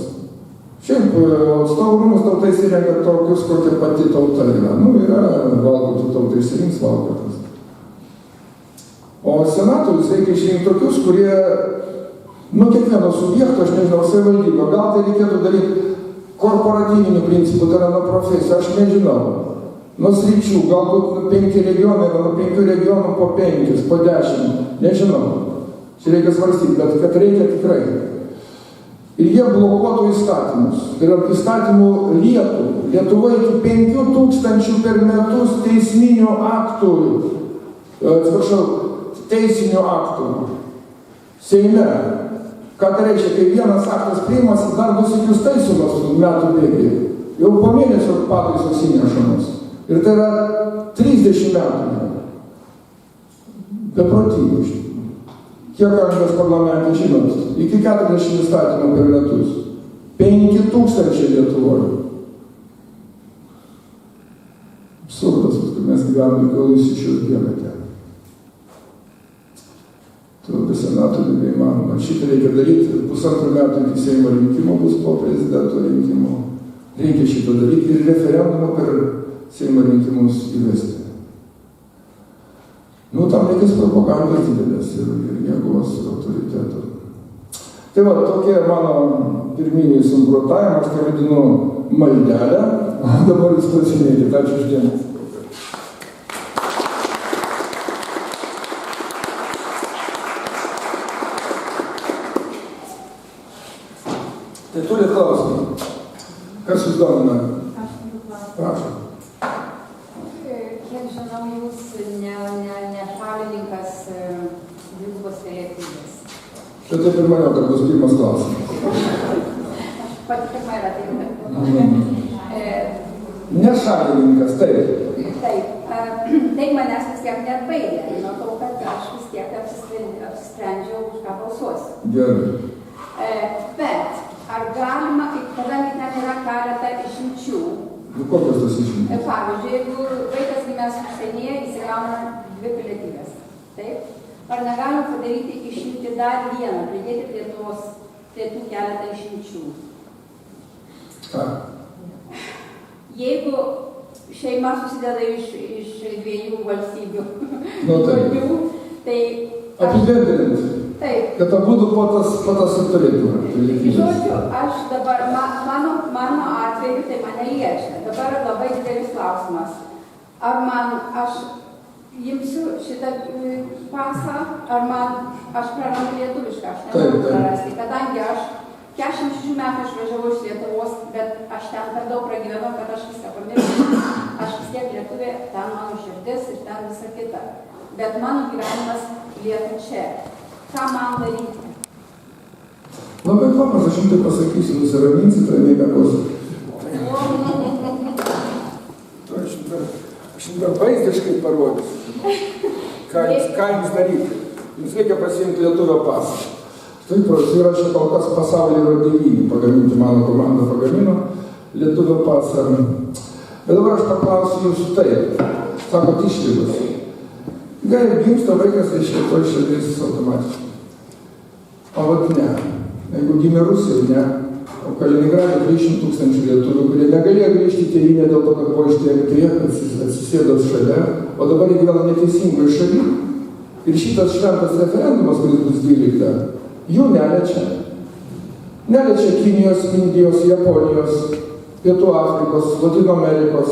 Šiaip atstovų rūmus tauta įsirenka tokius, kokia pati tauta yra. Yra valgotų tauta įsirinks valgotas. O senatorius reikia išrinkti tokius, kurie kiekvieno subjekto, aš nežinau, savivaldybę. Gal tai reikėtų daryti korporatyvinių principų, tai yra nuo profesijų, aš nežinau. Nuo sričių, galbūt 5 regionai, nuo 5 regionų po 5, po 10, nežinau. Čia reikia svarstyti, bet kad reikia tikrai. Ir jie blokuotų įstatymus. Tai yra įstatymų lietų. Lietuvoje iki 5000 per metus teisminių aktų, teisinių aktų. Seime. Ką tai reiškia, kai vienas aktas priimas, dar 2 sykius taisomas metų bėgyje. Jau po mėnesio pataisos įnešamos. Ir tai yra 30 metų. Beprotybė iš tikrųjų. Kiek Anglijos parlamente, žinot, iki 40 įstatymų per metus. 5000 Lietuvoje. Absurdas, kad mes gyvename, gal jūs iš jūs bėgate. Be senatorių neįmanoma. Šitą reikia daryti. 1,5 metų iki Seimo rinkimo bus po prezidento rinkimo. Reikia šitą daryti ir referendumą per Seimo rinkimus įvesti. Tam reikės propagandos didelės ir jėgos ir autoriteto. Tai tokie mano pirminiai samprotavimai, aš tai vadinu maldelę. Dabar jūs klausinėkite. Ačiū už dėmesį. Tai turi klausimą. Kas jūs domina? Aš turiu klausimą. Prašom. Kiek žinau, jūs ne šalininkas dvigubos pilietybės. Štai taip ir maniau, kad bus pirmas klausimas. Pati pirma yra taip. Ne šalininkas, taip. Taip. Tai manęs vis tiek neatbaidė. Nuo to, kad aš vis tiek apsisprendžiau, už ką balsuosiu. Gerai. Bet ar galima, kadangi ten yra keletą išimčių. Kokios tos išimtys? Pavyzdžiui, jeigu vaikas gimęs užsienyje, jis gauna 2 pilietybės. Taip? Ar negalim padaryti išimti dar vieną, pridėti prie tų keletą išimčių? Ką? Jeigu šeima susideda iš 2 valstybių, tai... Apibendrinti. Taip. Kad abudu po tas ir turėtų. Žodžiu, aš dabar, mano atveju tai mane liečia. Dabar labai didelis klausimas. Ar aš imsiu šitą pasą, ar aš prarandu lietuvišką, aš nenoriu prarasti. Kadangi aš 46 metų išvažiavau iš Lietuvos, bet aš ten per daug pragyvenau, kad aš viską pamiršau. Aš vis tiek lietuvė, ten mano širdis ir ten visa kita. Bet mano gyvenimas lieka čia. Ką man daryti? Labai paprasta, aš jums tai pasakysiu, nusiraminsit, ramiai mėgos. Aš jums dar vaizdiškai parodysiu, ką jums daryti. Jums reikia pasiimti lietuvio pasą. Taip, yra čia kol kas pasaulyje yra 9 pagaminti, mano komanda pagamino lietuvio pasą. Bet dabar aš paklausiu jūsų taip, sakot išlygos. Gali gimsta vaikas iš Lietuvos šalies automatiškai. O vat ne. Jeigu gimė Rusija, ne. O Kaliningrade 300 000 lietuvių, kurie negalėjo grįžti į tėvynę dėl to, kad buvo ištremti, atsisėdo šalia, o dabar jie gyvena neteisingoje šalyje. Ir šitas šventas referendumas, kuris bus 12, jų neliečia. Neliečia Kinijos, Indijos, Japonijos, Pietų Afrikos, Latino Amerikos.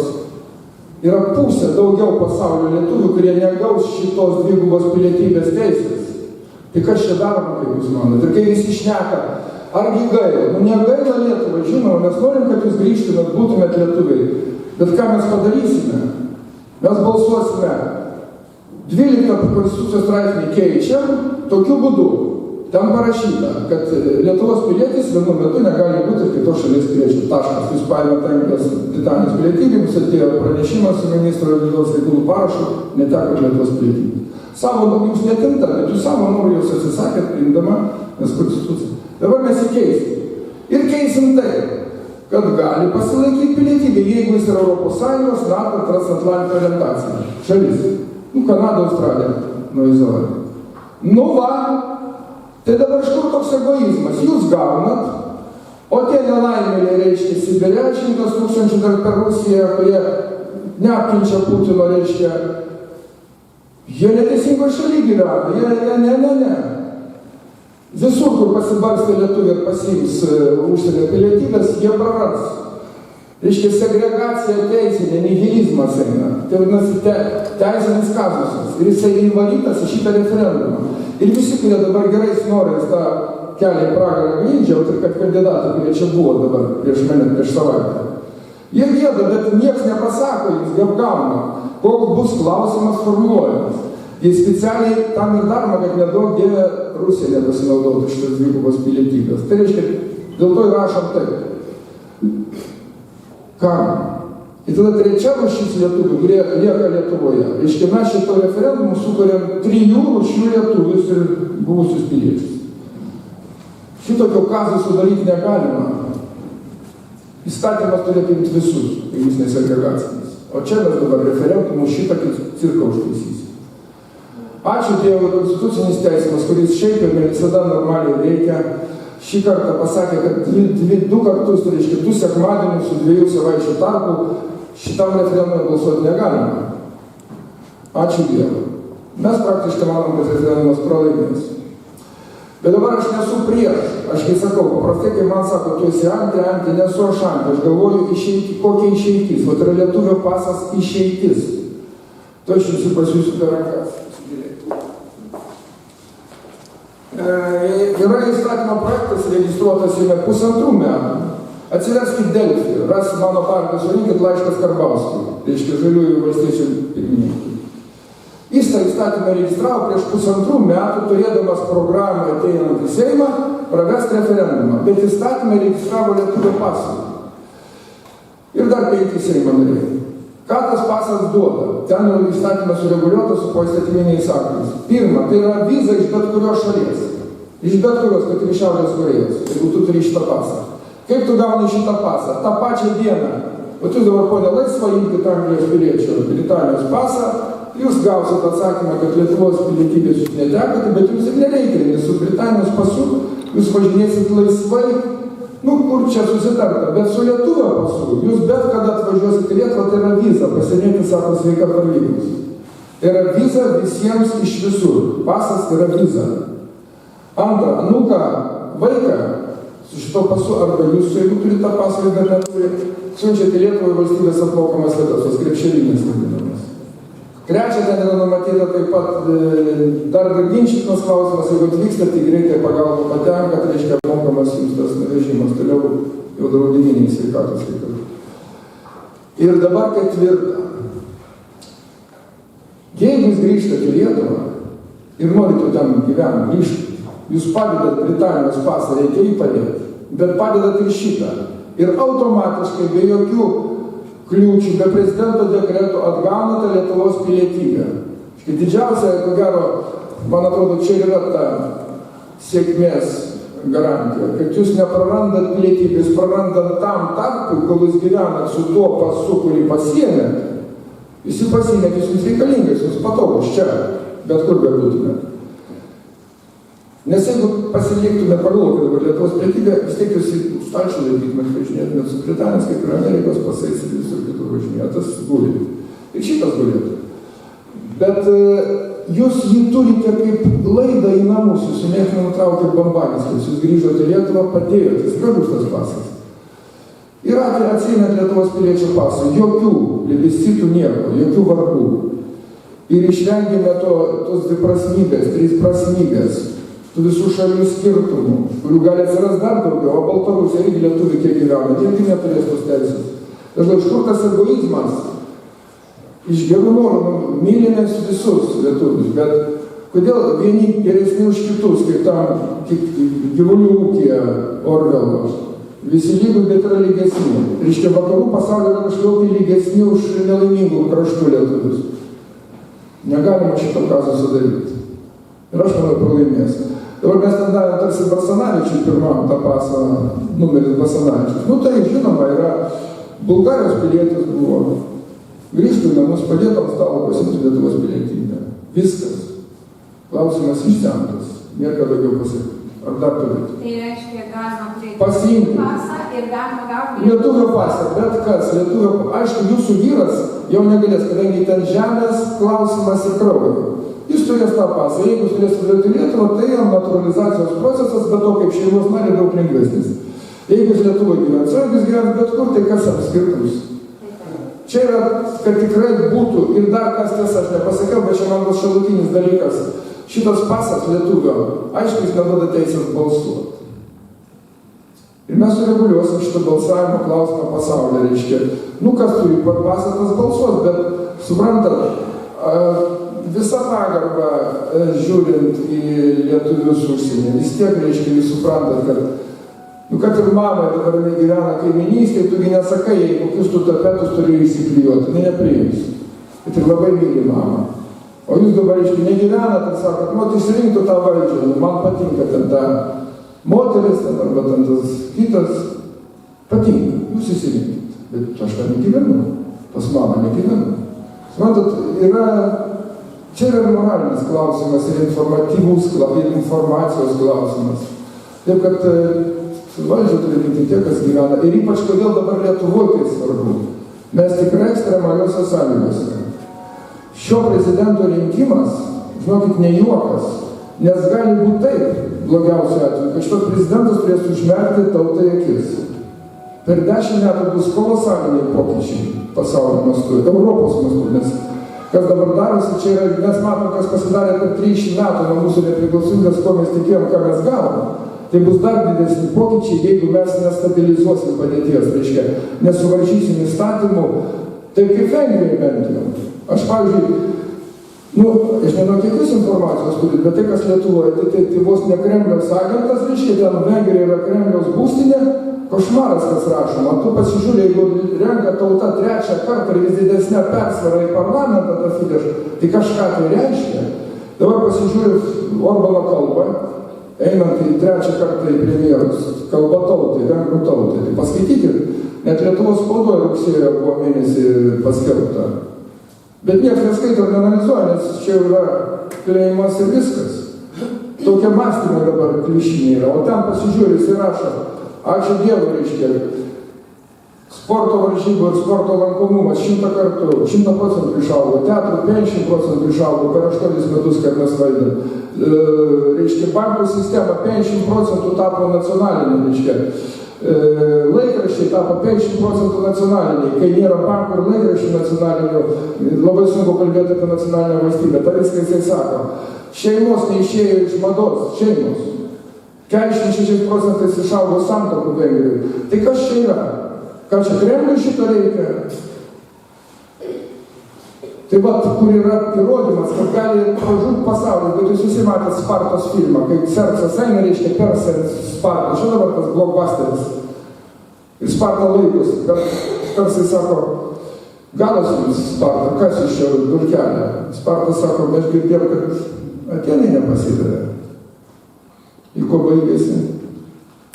yra pusė daugiau pasaulio lietuvių, kurie negaus šitos dvigubos pilietybės teisės. Tai kas čia daroma, kaip jūs manot? Ir kai visi šneka, argi gaila? Nu negaila Lietuvai, žinoma, mes norim, kad jūs grįžtumėt, būtumėt lietuviai. Bet ką mes padarysime? Mes balsuosime 12 konstitucijos straipsnį keičiam tokiu būdu. Ten parašyta, kad Lietuvos pilietis vienu metu negali būti ir kitos šalies piliečių. Taškas. Jūs paėmėte Anglijos Britanijos pilietybę, jums atėjo pranešimas su ministro vidaus reikalų parašu, netekot Lietuvos pilietybę. Savo jums netinta, bet jūs savo norų jūs atsisakėt, priimdama nes konstituciją. Dabar mes įkeisim. Ir keisim tai, kad gali pasilaikyti pilietybę, jeigu jis yra Europos Sąjungos, NATO, transatlantinė orientacija. Šalis. Kanada, Australija, Naujoji Zelandija. Nu va, tai dabar iš kur toks egoizmas? Jūs gaunat, o tie nelaimėliai, reiškia, Sibire, 100 tūkstančių dar per Rusiją, kurie neapkenčia Putino, reiškia, jie neteisingo šaly gyvena, ne. Visur, kur pasibarstė lietuviai ir pasiims užsienio pilietybės, jie praras. Reiškia, segregacija teisinė, nihilizmas eina. Tai vadinasi teisinis kazusas. Ir jisai įvarytas į šitą referendumą. Ir visi, kurie dabar gerais norais tą kelią į pragarą grindžia, ir kad kandidatai, kurie čia buvo dabar prieš savaitę. Jie gėda, bet nieks nepasako, jis apgauna, koks bus klausimas formuluojamas. Jis specialiai tam ir daroma, kad nedaug dievė Rusija nepasinaudotų šitas dvigubos pilietybės. Tai reiškia, dėl to ir rašom taip. Kam? Ir tada trečia rūšis lietuvių, kurie lieka Lietuvoje. Reiškia, mes šito referendumu sukuriam 3 rūšių lietuvius ir buvusius piliečius. Šitokio kazų sudaryti negalima. Įstatymas turėtų imti visus, jeigu jis nesegregacinis. O čia mes dabar referendumu šitą cirką užtaisysim. Ačiū Dievui, Konstitucinis teismas, kuris šiaip ir visada normaliai veikia, šį kartą pasakė, kad 2 kartus, tai reiškia 2 sekmadienius su 2 savaičių tarpu šitam referendumui balsuoti negalima. Ačiū Dievui. Mes praktiškai manom, kad referendumas pralaimės. Bet dabar aš nesu prieš. Aš kai sakau, paprastai, kai man sako, tu esi anti, nesu aš anti. Aš galvoju, kokia išeitis. Vat yra lietuvio pasas išeitis. To aš jūsų pasiūsiu per rankas. Yra įstatymo projektas registruotas jau 1,5 metų. Atsiverskit Delfį, ras mano partiją, surinkit laiškas Karbauskiui, reiškia Žaliųjų valstiečių pirmininkui. Jis tą įstatymą registravo prieš 1,5 metų, turėdamas programą ateinant į Seimą, pravesti referendumą, bet įstatymą registravo lietuvio pasą. Ir dar 5 Seimo nariai. Ką tas pasas duoda? Ten jau įstatymas sureguliuotas su poįstatyminiais aktais. Pirma, tai yra viza iš bet kurios šalies. Iš bet kurios, kad ir iš Šiaurės Korėjos, jeigu tu turi šitą pasą. Kaip tu gauni šitą pasą? Ta pačią dieną. O tu dabar, ponė, laisvai imkite Anglijos piliečio Britanijos pasą, jūs gausit atsakymą, kad Lietuvos pilietybės jūs netekote, bet jums ir nereikia, nes su Britanijos pasu jūs važinėsit laisvai. Nu, kur čia susitarta, bet su lietuvio pasu, jūs bet kada atvažiuosit į Lietuvą, tai yra viza, pasirinkti sako sveika parvykus. Tai yra viza visiems iš visur, pasas tai yra viza. Antra, anūką, vaiką, su šito pasu, arba jūs, jeigu turite tą pasą, dar neturi, siunčiate Lietuvai valstybės apmokamas vietas, tos krepšelinės vadinamas. Trečia, ten yra numatyta taip pat dar ginčytinas klausimas, jeigu atvykstate, tai greitai pagalba patenka, tai reiškia apmokamas jums tas nuvežimas, toliau jau draudiminiai sveikatos reikalai. Ir dabar ketvirta. Jeigu jūs grįžtate į Lietuvą ir norite ten gyventi, grįžti, jūs padedat Britanijos pasą, reikia jį padėti, bet padedat ir šitą. Ir automatiškai, be jokių kliūčių, be prezidento dekreto atgaunate Lietuvos pilietybę. Didžiausia, ko gero, man atrodo, čia yra ta sėkmės garantija, kad jūs neprarandat pilietybės, prarandat tam tarpui, kol jūs gyvenat su tuo pasu, kurį pasiėmėt, jūs jį pasiėmėt, jums reikalingas, jums patogus čia, bet kur bebūtumėt. Nes jeigu pasiliktume pagalvoti dabar Lietuvos pilietybę, vis tiek jūs į stalčių laikytumėt, važinėtumėt su Britanijos, kaip ir Amerikos pasais ir visur kitur važinėtas guli. Ir šitas gulėtų. Bet jūs jį turite kaip laidą į namus, jūs niekur nenutraukėt bambagiskės, jūs grįžote į Lietuvą, padėjote, spragus tas pasas. Ir atsiėmėt Lietuvos piliečio pasą, jokių plebiscitų nieko, jokių vardų. Ir išvengėme tos dviprasmybės, trisprasmybės, tų visų šalių skirtumų, kurių gali atsiras dar daugiau, o Baltarusija irgi lietuvių kiek gyvena, irgi neturės tos teisės. Todėl iš kur tas egoizmas? Iš gerų norų, mylime visus lietuvius, bet kodėl vieni geresni už kitus, kaip tam gyvulių ūkija Orvelo? Visi lygus, bet yra lygesni. Reiškia, vakarų pasaulio yra kažkokie lygesni už nelaimingų kraštų lietuvius. Negalima šito kazo sudaryti. Ir aš manau, pralaimės. Dabar mes ten davėm tarsi Basanavičiui pirmam tą pasą, numeris Basanavičius. Nu tai, žinoma, yra Bulgarijos pilietis buvo. Grįžtų į namus, padėtų ant stalo, pasimtų Lietuvos pilietybę. Viskas. Klausimas išsemtas. Nieko daugiau pasakyti. Ar dar turite? Tai reiškia, galima turėti pasiimti pasą ir galima gauti lietuvio pasą, bet kas, aišku, jūsų vyras jau negalės, kadangi ten žemės klausimas ir kraujo. Jis turės tą pasą, jeigu turės turėti Lietuvą, tai jam naturalizacijos procesas, bet to kaip šeimos narė daug lengvesnis. Jeigu jis Lietuvoje gyvens, jeigu jis gyvens bet kur, tai kas apskirtus? Čia yra, kad tikrai būtų, ir dar kas tiesa, aš nepasakiau, bet čia man bus šalutinis dalykas. Šitas pasas lietuvio, aišku, jis neduoda teisės balsuoti. Ir mes sureguliuosim šitą balsavimo klausimą pasaulyje, reiškia. Nu, kas turi pasą, tas balsuos, bet suprantat, visa pagarba žiūrint į lietuvius užsienį, vis tiek, reiškia, jūs suprantat, kad ir mamai dabar gyvena kaiminystėje, tugi nesakai, jei kokius tu tapetus turi įsiklijuoti, nepriims. Bet ir labai myli mamą. O jūs dabar iškai negyvenat ir sakot, nu, išsirinktų tą valdžią, man patinka ten ta moteris, ten arba ten tas kitas, patinka, jūs išsirinkit. Bet aš ten negyvenu, pas mamą negyvenu. Suprantat, čia yra moralinis klausimas ir informatyvus, ir informacijos klausimas. Taip, kad valdžia turi būti tie, kas gyvena. Ir ypač kodėl dabar Lietuvoje tai svarbu. Mes tikrai ekstremaliuose sąlygose. Šio prezidento rinkimas, žinokit, ne juokas, nes gali būti taip, blogiausiu atveju, kad šitas prezidentas turės užmerkti tautai akis. Per 10 metų bus kolosaliniai pokyčiai pasaulio mastu, Europos mastu, nes kas dabar darosi, čia yra, mes matom, kas pasidarė per 30 metų nuo mūsų nepriklausomybės, ko mes tikėjom, ką mes gavom. Tai bus dar didesni pokyčiai, jeigu mes nestabilizuosim padėties, reiškia, nesuvaržysim įstatymų, tai kaip Vengrijai bent jau. Aš, pavyzdžiui, aš nežinau, kiek jūs informacijos turit, bet tai, kas Lietuvoje, tai vos ne Kremliaus agentas, reiškia, ten Vengrija yra Kremliaus būstinė, košmaras, kas rašoma. Tu pasižiūrė, jeigu renka tauta 3 kartą ir vis didesnę persvarą į parlamentą, tą Fidesz, tai kažką tai reiškia. Dabar pasižiūrė Orbano kalbą, einant į 3 kartą į premjerus, kalba tautai, vengrų tautai. Tai paskaitykit, net Lietuvos spaudoje rugsėjo buvo mėnesį paskelbta. Bet niekas neskaito ir neanalizuoja, nes čia yra klėjimas ir viskas. Tokie mąstymai dabar klišiniai yra. O ten pasižiūrė, jis rašo, ačiū Dievui, reiškia, sporto varžybų ir sporto lankomumas 100% išaugo, teatrų 50% išaugo per 8 metus, kad mes valdėm. Reiškia, bankų sistema 50% tapo nacionalinė, reiškia. Laikraščiai tapo 50% nacionaliniai. Kai nėra bankų ir laikraščių nacionalinių, labai sunku kalbėti apie nacionalinę valstybę. Tai viską jisai sako. Šeimos neišėjo iš mados, šeimos. 46% išaugo santuokų Vengrijoje. Tai kas čia yra? Ką čia Kremliui šito reikia? Tai va, kur yra įrodymas, kad gali pražūti pasaulis, bet jūs visi matėt Spartos filmą, kai Serksas eina, reiškia, persia Spartą. Čia dabar tas blockbusteris. Ir Sparta laikosi, tarsi sako, galas jums Sparta, kas iš čia dulkelė? Sparta sako, mes girdėjom, kad Atėnai nepasidavė. Į ko baigėsi?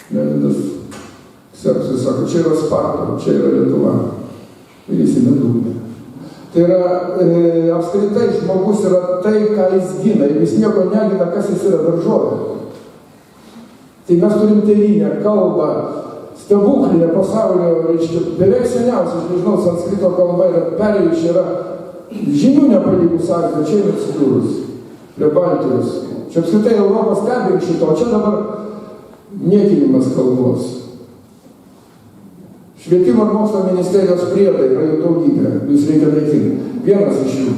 Leonidas Serksui sako, čia yra Sparta, čia yra Lietuva. Ir jis įmedūmė. Tai yra, apskritai žmogus yra tai, ką jis gina. Ir jis nieko negina, kas jis yra daržovė. Tai mes turim tėvynę, kalbą, stebuklinę pasaulio, reiškia, beveik seniausiai, aš nežinau, sanskrito kalba yra perėjus, yra žinių nepalygus arka, čia yra atsidūrus, prie Baltijos. Čia apskritai Europos stebink šito, o čia dabar niekinimas kalbos. Švietimo ir mokslo ministerijos priedai yra jų daugybė, jūs reikia naikinti. Vienas iš jų.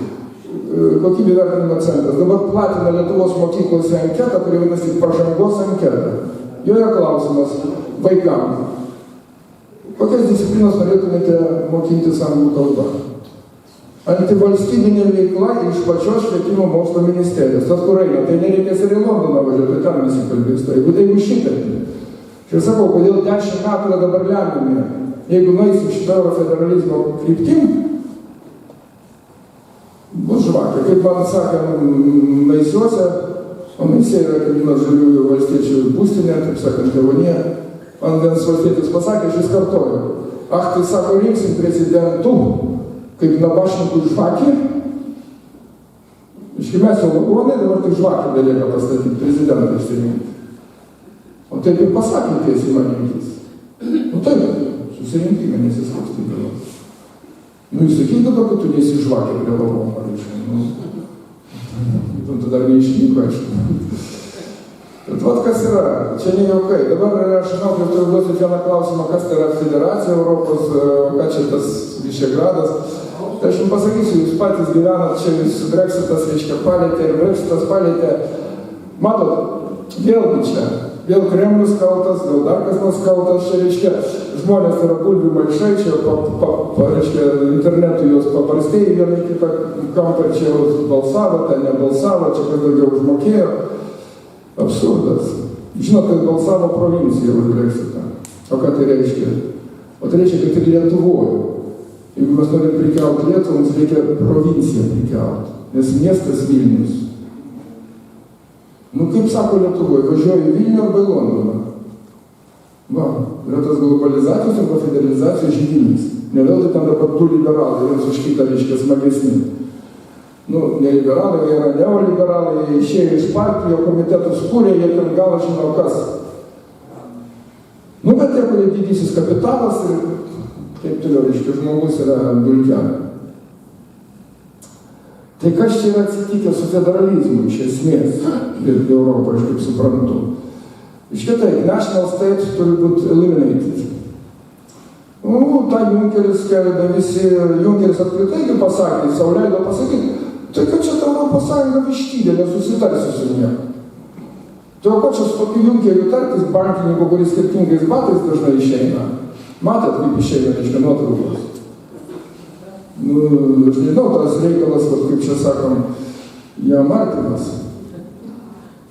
Kokybė vertinimo centras. Dabar platina Lietuvos mokyklose anketą, kuri vadinasi pažangos anketą. Joje klausimas vaikam. Kokias disciplinas norėtumėte mokintis anglų kalba? Antivalstybinė veikla iš pačios švietimo mokslo ministerijos. Tas kur eina, tai nereikės ir į Londoną važiuoti, ten visi kalbės. Jeigu šitaip. Čia sakau, kodėl 10 metų yra dabar lemiami. Jeigu nueisim šitą eurofederalizmo kryptim, bus žvakė. Kaip man sakė, Naisiuose, o Naisė yra Kabinos žaliųjų valstiečių būstinė, taip sakant, tėvonė. Man vienas valstietis pasakė, šis kartojo. Ach, tai sako, rinksim prezidentų, kaip nabašnikų žvakė. Iškimės jau vagonai, dabar tik žvakė belieka pastatyti, prezidentą išsirinkti. O taip ir pasakė tiesiai man rinktis. Nu taip, susirinkime nesiskapstydavo. Nu, jūs sakyk dabar, kad tu nesi žvakė prie vagono, reiškia. Nu, tu dar neišnyko, aišku. Bet vat kas yra, čia ne jaukai. Dabar aš žinau, kad turiu duoti vieną klausimą, kas tai yra federacija Europos, ką čia tas Višegradas. Tai aš jums pasakysiu, jūs patys gyvenat čia, su Brexitas, reiškia, palėtė ir Brexitas palėtė. Matot, vėlgi čia, vėl Kremlius kaltas, vėl dar kas nors kaltas, čia reiškia, žmonės yra bulvių maišai, čia, reiškia, internetu juos pabarstėjai, vieną kitą kampą čia balsavo, ten nebalsavo, čia kas daugiau užmokėjo. Absurdas. Žinot, kad balsavo provincija už Brexitą. O ką tai reiškia? O tai reiškia, kad ir Lietuvoje. Jeigu mes norim prikelti Lietuvą, mums reikia provinciją prikelti. Nes miestas Vilnius. Nu, kaip sako Lietuvoje, važiuoju į Vilnių arba į Londoną. Va, yra tas globalizacijos arba federalizacijos židinys. Ne vėl ten dabar du liberalai, vienas už kitą reiškia smagesni. Nu, ne liberalai, jie yra neoliberalai, jie išėjo iš partijų, komitetus kūrė, jie ten galą žino kas. Nu, bet tie, kurie didysis kapitalas ir taip toliau, reiškia, žmogus yra dulkelė. Tai kas čia yra atsitikę su federalizmu iš esmės, ir Europoje, aš kaip suprantu. Iš kitai, national states turi būti eliminated. Nu, tą Junkeris kelbė visi, Junkeris apskritai pasakė, sau leido pasakyti, tai kad čia ta Europos Sąjunga vištydė, nesusitarsi su nieko. Tai o ko čia su tokiu Junkeriu tartis bankininku, kuris skirtingais batais dažnai išeina? Matot, kaip išeina, reiškia, nuotraukos. Nu, aš nežinau, tas reikalas, kaip čia sakom, jam artimas.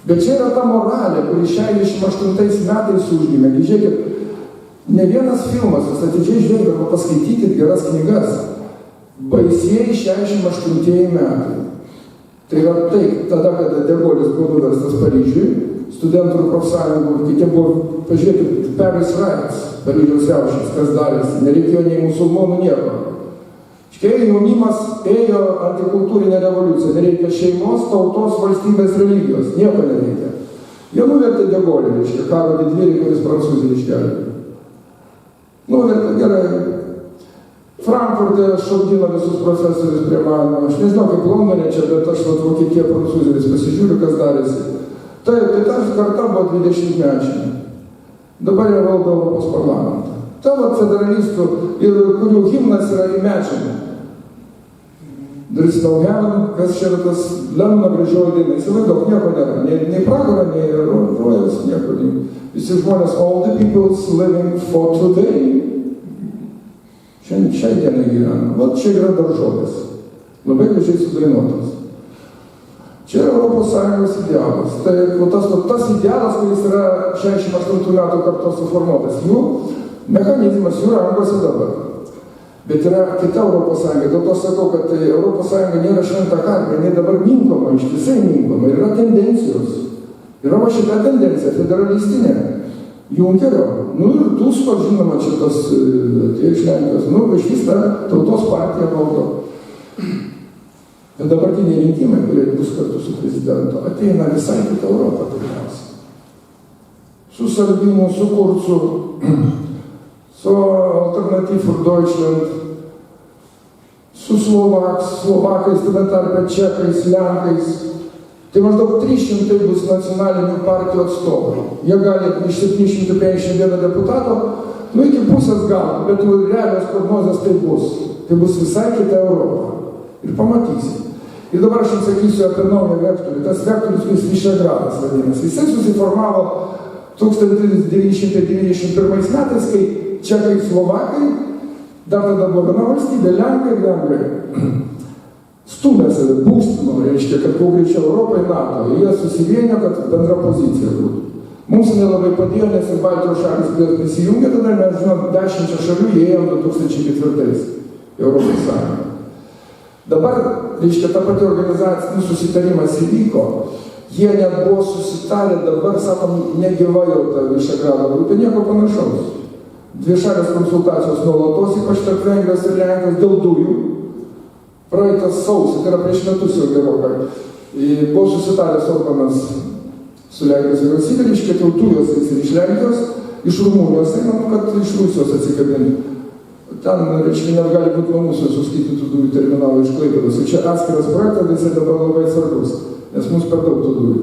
Bet čia yra ta moralė, kuri 68 metais užgimė. Žiūrėkit, ne vienas filmas, jūs atidžiai žiūrėkit, paskaitykit geras knygas. Baisieji 68 metai. Tai yra taip, tada, kada De Gaulės buvo nuverstas Paryžiui, studentų ir profsąjungų, kai buvo, pažiūrėkit, Paris Riots, Paryžiaus riaušės, kas darėsi, nereikėjo nei musulmonų nieko. Škiai jaunimas ėjo antikultūrinę revoliuciją, nereikia šeimos, tautos, valstybės, religijos, nieko nereikia. Jie nuvertė De Gaulį, reiškia, karo didvyrį, kuris prancūzį išgelbėjo. Nuvertė, gerai. Frankfurte šaudino visus profesorius prie mano. Aš nežinau, kaip Londone čia, bet aš Vokietija prancūzėlis pasižiūriu, kas darėsi. Taip, tai ta karta buvo 20-mečiai. Dabar jie valdo Europos parlamentą. Tavo federalistų, ir kurių himnas yra Imagine. There is no heaven, kas čia yra tas Lenino gražioji daina. Įsivaizduok, nieko nėra. Nei pragaro, nei rojaus, nieko. Visi žmonės, all the peoples living for today. Šiai dienai gyvena. Vat čia yra daržovės. Labai gražiai sudainuotas. Čia yra Europos Sąjungos idealas. Tai tas idealas, kuris yra 68 metų kartos suformuotas. Jų mechanizmas, jų rankose dabar. Bet yra kita Europos Sąjunga. Dėl to sakau, kad tai Europos Sąjunga nėra šventa karvė. Jinai dabar minkoma, ištisai minkoma. Yra tendencijos. Yra va šita tendencija, federalistinė. Junkerio, nu ir Tusko, žinoma, čia tas tie iš Lenkijos, nu, išvis ta tautos partija valdo. Bet dabartiniai rinkimai, kurie bus kartu su prezidentu, ateina visai kita Europa, tikriausiai. Su Salviniu, su Kurcu, su Alternative für Deutschland, su Slovakais, tada tarpe Čekais, Lenkais. Tai maždaug 300 bus nacionalinių partijų atstovų. Jie gali iš 751 deputato nu iki pusės gal, bet jau realios prognozės tai bus. Tai bus visai kita Europa. Ir pamatysim. Ir dabar aš jums sakysiu apie naują vektorių. Tas vektorius, kuris Vyšegradas vadinasi. Jisai susiformavo 1991 metais, kai čekai Slovakai, dar tada buvo viena valstybė, Lenkai ir Vengrai, stumė save, būstino, reiškia, kad kuo greičiau Europai NATO. Jie susivienė, kad bendra pozicija būtų. Mums nelabai padėjo, nes ir Baltijos šalis prisijungė, tada mes, žinom, 10 šalių įėjom 2004 Europos Sąjungą. Dabar, reiškia, ta pati organizacija, susitarimas įvyko, jie net buvo susitarę, dabar, sakom, negyva jau ta Vyšegrado grupė, nieko panašaus. Dvišalės konsultacijos nuolatos, ypač tarp Vengrijos ir Lenkijos, dėl dujų. Praeitas sausį, tai yra prieš metus jau gerokai, buvo susitaręs Orbanas su Lenkijos vyriausybė, reiškia, jau dujos ir iš Lenkijos, iš Rumunijos, einam, kad iš Rusijos atsikabinti. Ten, reiškia, net gali būti nuo mūsų suskaitytų dujų terminalų iš Klaipėdos. Ir čia atskiras projektas, jisai dabar labai svarbus, nes mums per daug tų dujų.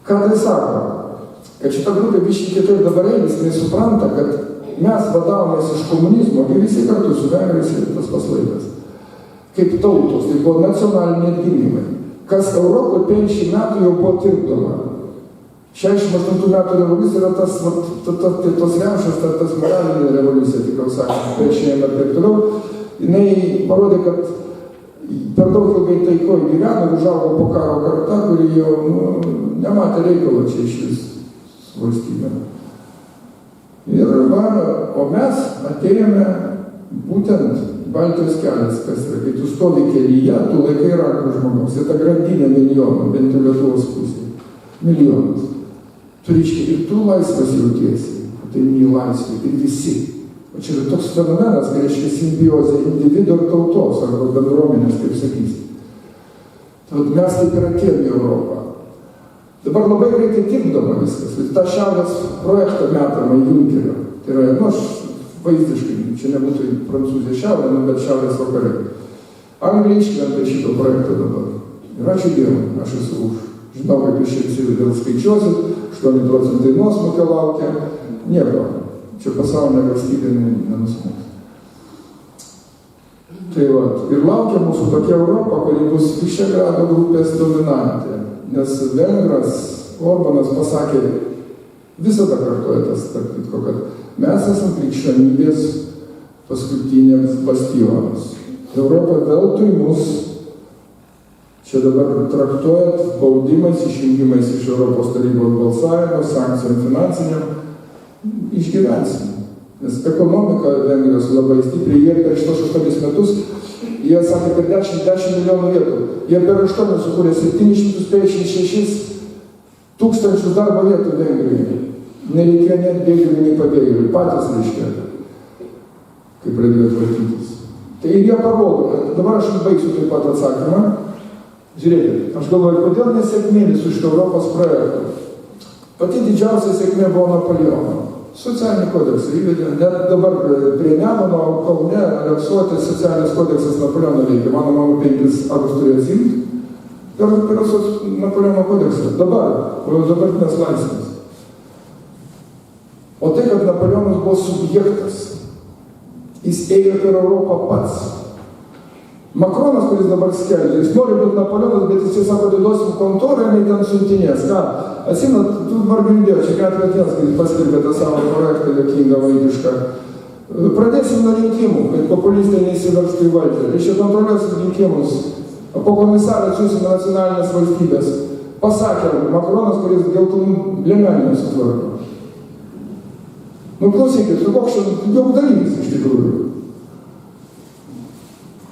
Ką tai sako? Kad šita grupė biškai kitaip dabar elgėsi, nes supranta, kad mes vadavomės iš komunizmo, kai visi kartu su Vengrais ir tas paslaidas. Kaip tautos, tai buvo nacionaliniai atgimimai. Kas Europoje 50 metų jau buvo tirpdoma. 68 metų revoliucija yra tos riaušės, tas moralinė revoliucija, tikrai sakant, priešinėjama ir taip toliau. Jinai parodė, kad per daug ilgai taikoje gyveno ir užaugo po karo karta, kuri jau nematė reikalo čia iš vis valstybė. Ir va, o mes atėjome būtent Baltijos kelias, kas yra, kai tu stovi kelyje, tu laikai ranką žmogaus. Ir ta grandinė milijonų, bent jau Lietuvos pusėje. Milijonas. Tu reiškia, ir tu laisvas jautiesi, tai nei laisvė, ir visi. O čia yra toks fenomenas, kai reiškia simbiozė individo ir tautos, arba bendruomenės, kaip sakysi. Tad mes taip ir atėjome į Europą. Dabar labai greitai tirpdoma viskas. Ir tą šiaurės projektą metama Junkerio. Tai yra, nu, aš vaizdiškai, čia nebūtų Prancūzija šiaurė, bet šiaurės vakarė. Anglija iškrenta šito projekto dabar. Ir ačiū Dievui, aš esu už. Žinau, kaip jūs čia visi vėl skaičiuosit, 8% nuosmukio laukia, nieko. Čia pasaulinė valstybė nenusmuks. Tai va, ir laukia mūsų tokia Europa, kuri bus Vyšegrado grupės dominantė. Nes Vengras, Orbanas pasakė, visada kartuoja tas, tarp kitko, kad mes esam krikščionybės paskutinės bastionas. Europa veltui mus čia dabar traktuojat baudimais, išjungimais iš Europos tarybos balsavimo, sankcijom finansiniam, išgyvensim. Nes ekonomika Vengrijos labai stipriai, jie per šitos 8 metus, jie sakė, per 10 milijonų vietų, jie per 8 sukūrė 756 tūkstančių darbo vietų Vengrijoje. Nereikėjo net bėgėlių, nei pabėgėlių, patys reiškia, kai pradėjo tvarkytis. Tai jie parodo, kad dabar aš baigsiu taip pat atsakymą. Žiūrėkit, aš galvoju, kodėl nesėkmė visų šito Europos projektų. Pati didžiausia sėkmė buvo Napoleono. Socialinį kodeksą įvedė, net dabar prie Nemuno, Kaune, Aleksuotė, socialinis kodeksas Napoleono veikia. Mano mama 5 arus turėjo atsimti per Napoleono kodeksą. Dabartinės laisvės. O tai, kad Napoleonas buvo subjektas, jis ėjo per Europą pats. Makronas, kuris dabar skelbia, jis nori būti Napoleonas, bet jis sako, duosim kontorą, jinai ten siuntinės. Ką? Atsimnat, tu dabar girdėjau, čia 4 dienas, kai paskelbė tą savo projektą, juokingą vaikišką. Pradėsim nuo rinkimų, kad populistai neįsiverstų į valdžią. Reiškia kontroliuosim rinkimus. Po komisarą atsiųsime nacionalinės valstybės. Pasakė Makronas, kuris geltonų liemenį nesutvarko. Nu, klausykit, su koks daug dalykis iš tikrųjų.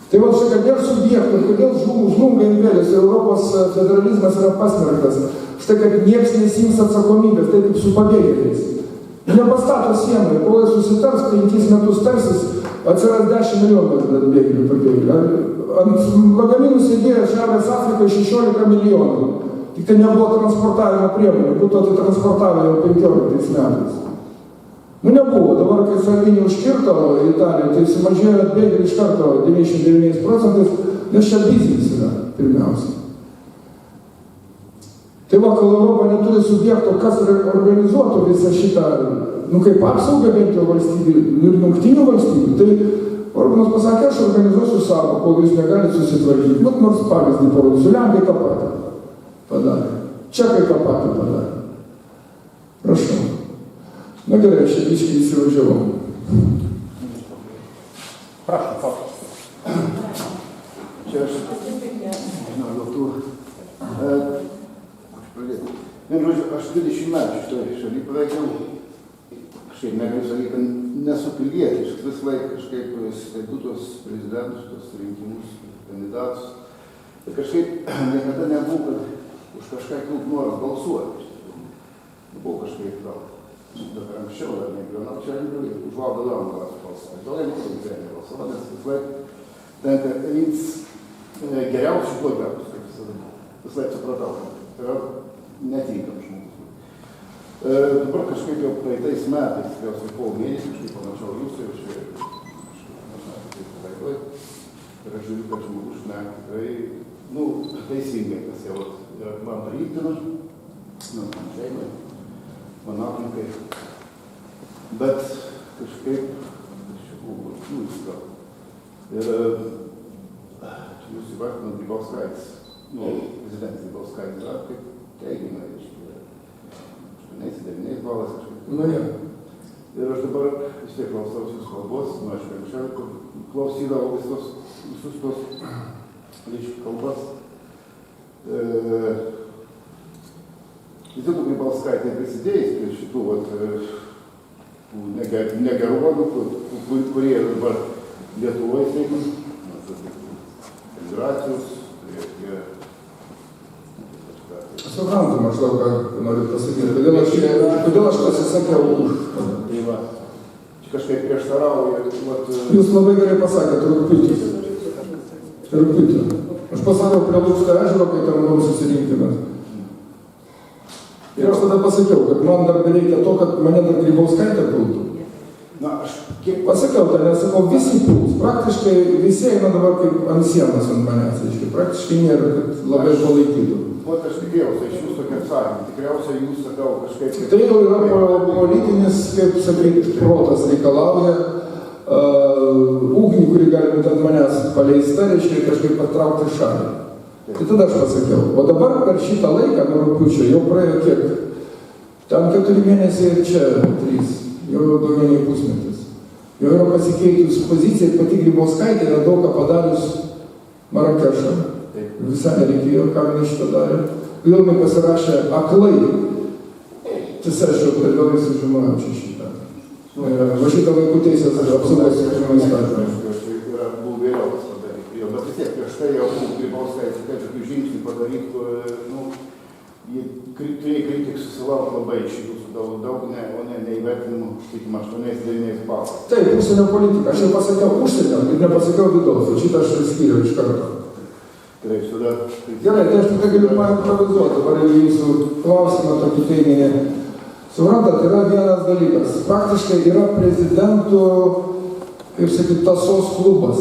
Tai va, štai, kad subjektų, kodėl žlunga imperijos ir Europos federalizmas yra pasmerktas. Štai, kad nieks nesiims atsakomybės, tai kaip su pabėgėliais. Nepastato sienai, kol jis susitars, 5 metus tarsis, atsiras 10 milijonų pabėgėlių. Ant lagaminų sėdėjo Šiaurės Afrikoje 16 milijonų. Tik tai nebuvo transportavimo priemonių, būtų atitransportavę jau 15 metais. Nu nebuvo, dabar kai Salvini užkirto Italiją, tai sumažėjo atbėgėlių iš karto 99%, nes čia biznis yra pirmiausia. Tai vakarų Europa neturi subjekto, kas organizuotų visą šitą, kaip apsaugą bent jau valstybių ir jungtinių valstybių. Tai Orbanas pasakė, aš organizuosiu savo, kol jūs negalite susitvarkyti. Bet nors pavyzdį parodysiu, Lenkai tą patį padarė. Čekai tą patį padarė. Prašau. Na gerai, aš čia biškį įsivažiavau. Prašom, faktas. Čia aš, nežinau, dėl tų... Vienu žodžiu, aš 20 metų šitoje šalyje beveik jau, kažkaip negaliu sakyti, kad nesu pilietiškas, vis laik kažkaip stebiu tos prezidentus, tos rinkimus, kandidatus. Ir kažkaip niekada nebuvo, kad už kažką kiltų noras balsuoti. Buvo kažkaip gal. Dar anksčiau dar negyvenau, čia už Valdą Adamkų balsuoti. Toliau negalėjau balsuoti, nes vis laik tenka rinktis geriausių blogiausius, kaip visada. Vis laik supratau, kad tai yra netinkam žmogus. Dabar kažkaip jau praeitais metais, tikriausiai po mėnesį, kažkaip panašiau jūs jau čia, ir aš žiūriu, kad žmogus tikrai, teisingai, kas jau man priimtina, man šeimai, man aplinkai, bet kažkaip, čia buvo jūs gal. Ir jūs įvartinat Grybauskaitis, prezidentas Grybauskaitis yra kaip teigiamai, reiškia, 8-9 balas kažkaip. Ir aš dabar vis tiek klausausi jūsų kalbos, aš anksčiau klausydavau visus tos, reiškia, kalbas. Vis dėlto Grybauskaitė prisidėjus prie šitų negeruolių, kurie dabar Lietuvoje sėkmės, migracijos, Suprantu, maždaug, ką noriu pasakyti. Kodėl aš pasisakiau už? Tai va, čia kažkaip prieštarauja. Jūs labai gerai pasakėte, rugpjūtį. Aš pasakiau prie Lūkšto ežero, kai ten buvom susirinkimas. Ir aš tada pasakiau, kad man dar reikia to, kad mane dar Grybauskaitė pultų. Na, aš kiek pasakiau, tai nesakau, visi puls. Praktiškai visi eina dabar kaip ant sienos ant manęs. Praktiškai nėra, kad labai palaikytų. Vat aš tikėjausi iš jūsų tokį atsakymą. Tikriausiai jūs sakau kažkaip... Tai jau yra politinis, kaip sakyti, protas reikalauja ugnį, kurį gali būti ant manęs paleista, reiškia kažkaip patraukti šalį. Tai tada aš pasakiau. O dabar per šitą laiką, nuo rugpjūčio, jau praėjo kiek? Ten 4 mėnesiai ir čia 3. Jau daugiau nei pusmetis. Jau yra pasikeitus pozicija, pati Grybauskaitė yra daug ką padarius Marakešą. Visai nereikėjo, ką jinai šitą darė. Vėl jinai pasirašė aklai. Tiesiog, kad vėl visi žinojo čia šitą. Va šitą vaikų teisės apsaugos įstatymą įstatymą. Aš buvau vėliau tas padaryti. Bet vis tiek, prieš tai jau Grybauskaitė tokių žingsnių padaryti, turėjo kritikų susilaukti labai iš jūsų daug, o ne neįvertinimų, sakykim, 8-9 balų. Taip, užsienio politika. Aš jau pasakiau užsienio ir nepasakiau vidaus. Šitą aš skyriau iš karto. Gerai, tada... Gerai, tai aš tada galiu improvizuoti. Dabar jau jūsų klausimą tokį teiginį. Suprantat, yra vienas dalykas. Praktiškai yra prezidentų, kaip sakyti, tasos klubas.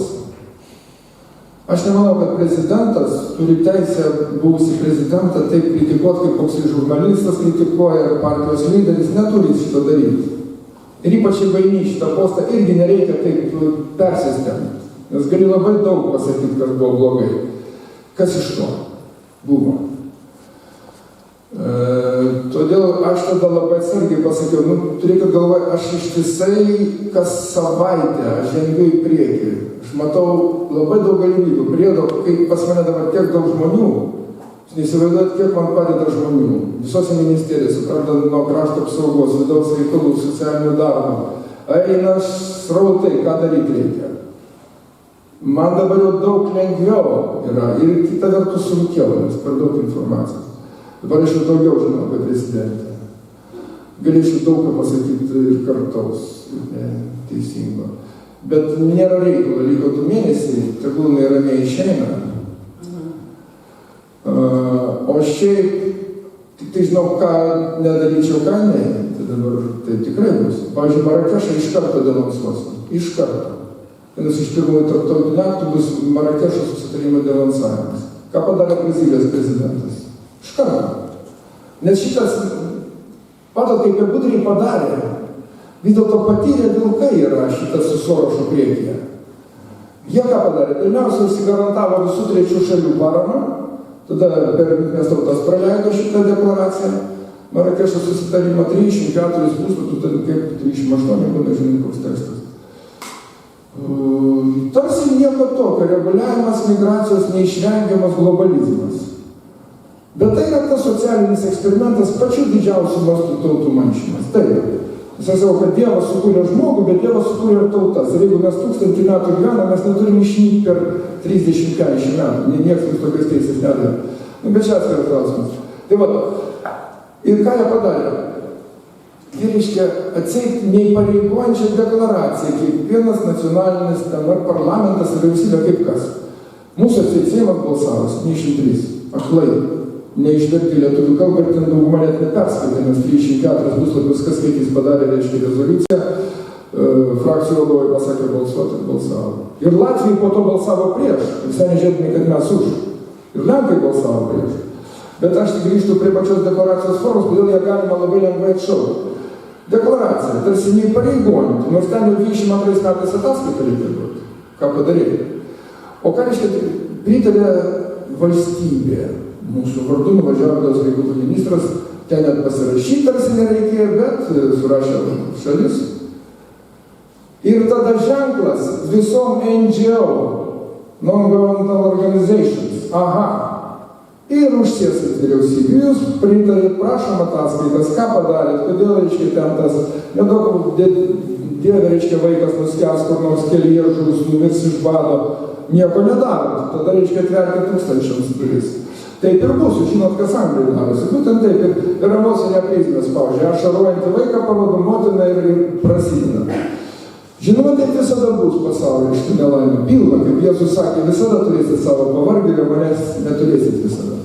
Aš nemanau, kad prezidentas turi teisę buvusį prezidentą taip kritikuoti, kaip koks žurnalistas kritikuoja, partijos lyderis neturi šito daryti. Ir ypač jeigu eini šitą postą, irgi nereikia taip persistengti. Nes gali labai daug pasakyti, kas buvo blogai. Kas iš to buvo? Todėl aš tada labai atsargiai pasakiau, turėkit galvoje, aš ištisai kas savaitę, aš žengiu į priekį. Aš matau labai daug galimybių. Priedo, kai pas mane dabar tiek daug žmonių, jūs neįsivaizduojat, kiek man padeda žmonių. Visose ministerijose, pradedant nuo krašto apsaugos, vidaus reikalų, socialinių darbų. Eina srautai, ką daryti reikia. Man dabar jau daug lengviau yra ir kita vertus sunkiau, nes per daug informacijos. Dabar aš jau daugiau žinau apie prezidentę. Galėčiau daug ką pasakyti ir kartaus, teisingo. Bet nėra reikalo, liko 2 mėnesiai, tegul jinai ramiai išeina. O šiaip, tik tai žinau, ką nedaryčiau, ką ne, tai dabar tai tikrai bus. Pavyzdžiui, Marakešą iš karto denonsuosim. Iš karto. Vienas iš pirmųjų tarptautinių aktų bus Marakešo susitarimo denonsavimas. Ką padarė Brazilijos prezidentas? Iš karto. Nes šitas, matot, kaip ir gudriai padarė, vis dėlto patyrę vilkai yra šitas su Sorošo priekyje. Jie ką padarė? Pirmiausia, užsigarantavo visų trečių šalių paramą, tada per Jungtines tautas praleido šitą deklaraciją, Marakešo susitarimą 34 puslapių, tada kaip 38, nežinau, koks tekstas. Tarsi nieko tokio, reguliavimas migracijos neišvengiamas globalizmas. Bet tai yra tas socialinis eksperimentas pačių didžiausių mastų tautų manšymas. Taip. Aš sakau, kad Dievas sukūrė žmogų, bet Dievas sukūrė ir tautas. Ir jeigu mes 1000 metų gyvename, mes neturim išnykti per 30-40 metų. Niekas mums tokios teisės nedavė. Bet čia atskiras klausimas. Tai va, ir ką jie padarė? Jie reiškia atseit neįpareigojančią deklaraciją, kiekvienas nacionalinis ten ar parlamentas ar vyriausybė kaip kas. Mūsų atseit Seimas balsavo 73, aklai, neišverti lietuvių kalbą ir ten dauguma net neperskaitė, nes 34 puslapius, kas skaitys padarė, reiškia rezoliuciją, frakcijų vadovai pasakė balsuoti ir balsavo. Ir Latvijai po to balsavo prieš, visai nežiūrėtume, kad mes už. Ir Lenkai balsavo prieš. Bet aš tik grįžtu prie pačios deklaracijos formos, kodėl ją galima labai lengvai atšaukti. Deklaracija, tarsi neįpareigojanti, nors ten jau 22 metais ataskaitą reikia duoti. Ką padaryti? O ką reiškia, pritarė valstybė. Mūsų vardu nuvažiavęs reikalų ministras, ten net pasirašyti tarsi nereikėjo, bet surašė šalis. Ir tada ženklas visom NGO, Non-Governmental Organizations. Aha. Ir užsiesat vyriausybė, jūs pritarėt, prašom ataskaitas, ką padarėt, kodėl, reiškia, ten tas, nedaug dieve, reiškia, vaikas nuskęs, kur nors kelyje žus, numirs iš bado, nieko nedarot, tada, reiškia, atverkit 1000 duris. Taip ir bus, žinot, kas Anglijai darosi, būtent taip, ir emocinę prizmę spaudžia, ašaruojantį vaiką parodo motiną ir prasideda. Žinoma, taip visada bus pasaulyje šitų nelaimė, pilna, kaip Jėzus sakė, visada turėsit savo pavargį ir manęs neturėsit visada.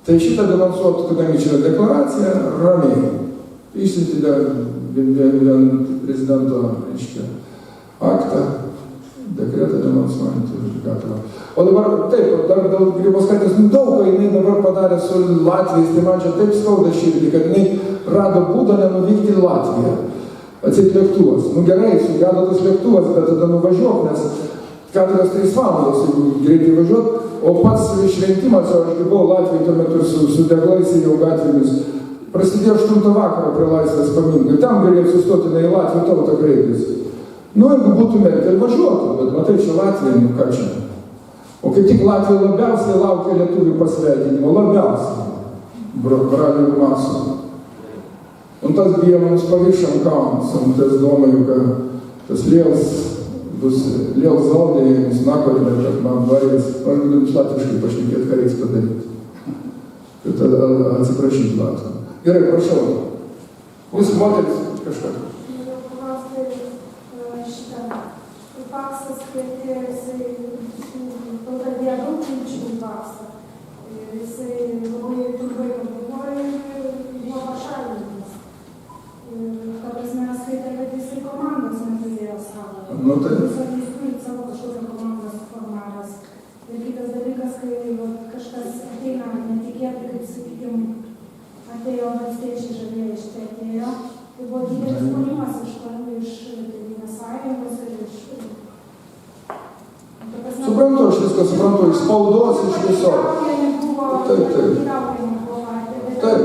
Tai šitą denonsuotų, kadangi čia yra deklaracija, ramiai. Išsiuntė prezidento, reiškia, aktą, dekretą denonsuojantį ir gatavą. O dabar, taip, dar dėl Grybauskaitės, daug, ką jinai dabar padarė su Latvijais, tai man čia taip skauda širdį, kad jinai rado būdą nenuvykti į Latviją. Atseit lėktuvas. Nu gerai, sugedo tas lėktuvas, bet tada nuvažiuok, nes 4-3 valandos, jeigu greitai važiuot, o pats išrinkimas, aš buvau Latvijai tuo metu su deglais ir jau gatvėmis, prasidėjo 8 vakaro prie Laisvės paminklo. Ten galėjo sustoti ne į Latviją tautą kreiptis. Nu, jeigu būtų Merkel važiuotų, bet matai, čia Latvija, nu ką čia. O kaip tik Latvija labiausiai laukia lietuvių pasveikinimo, labiausiai. Bralių ir masų. Un tas bija mums paviršam kaunas, un tas domāju, ka tas bus liels zaudējums nākotnē, kad man vajadzēs, man jums latviškai pašnekēt, kā reiks padarīt. Tad atsiprašīt Latviju. Gerai, prašau. Jūs moteris kažką. Paksas, kad jisai pradėjo daug minčių paksą. Jisai labai turbai buvo ir buvo pašalintas. Ta prasme, skaitė, kad jisai komandos neturėjo savo. Nu, tai. Jis turi savo kažkokią komandą suformavęs. Ir kitas dalykas, kai kažkas ateina netikėtai, kaip sakykime, atėjo valstiečiai žalieji iš čia atėjo, tai buvo didelis spaudimas iš Tėvynės sąjungos ir iš... Suprantu, aš viską suprantu, iš spaudos, iš viso. Taip. Taip.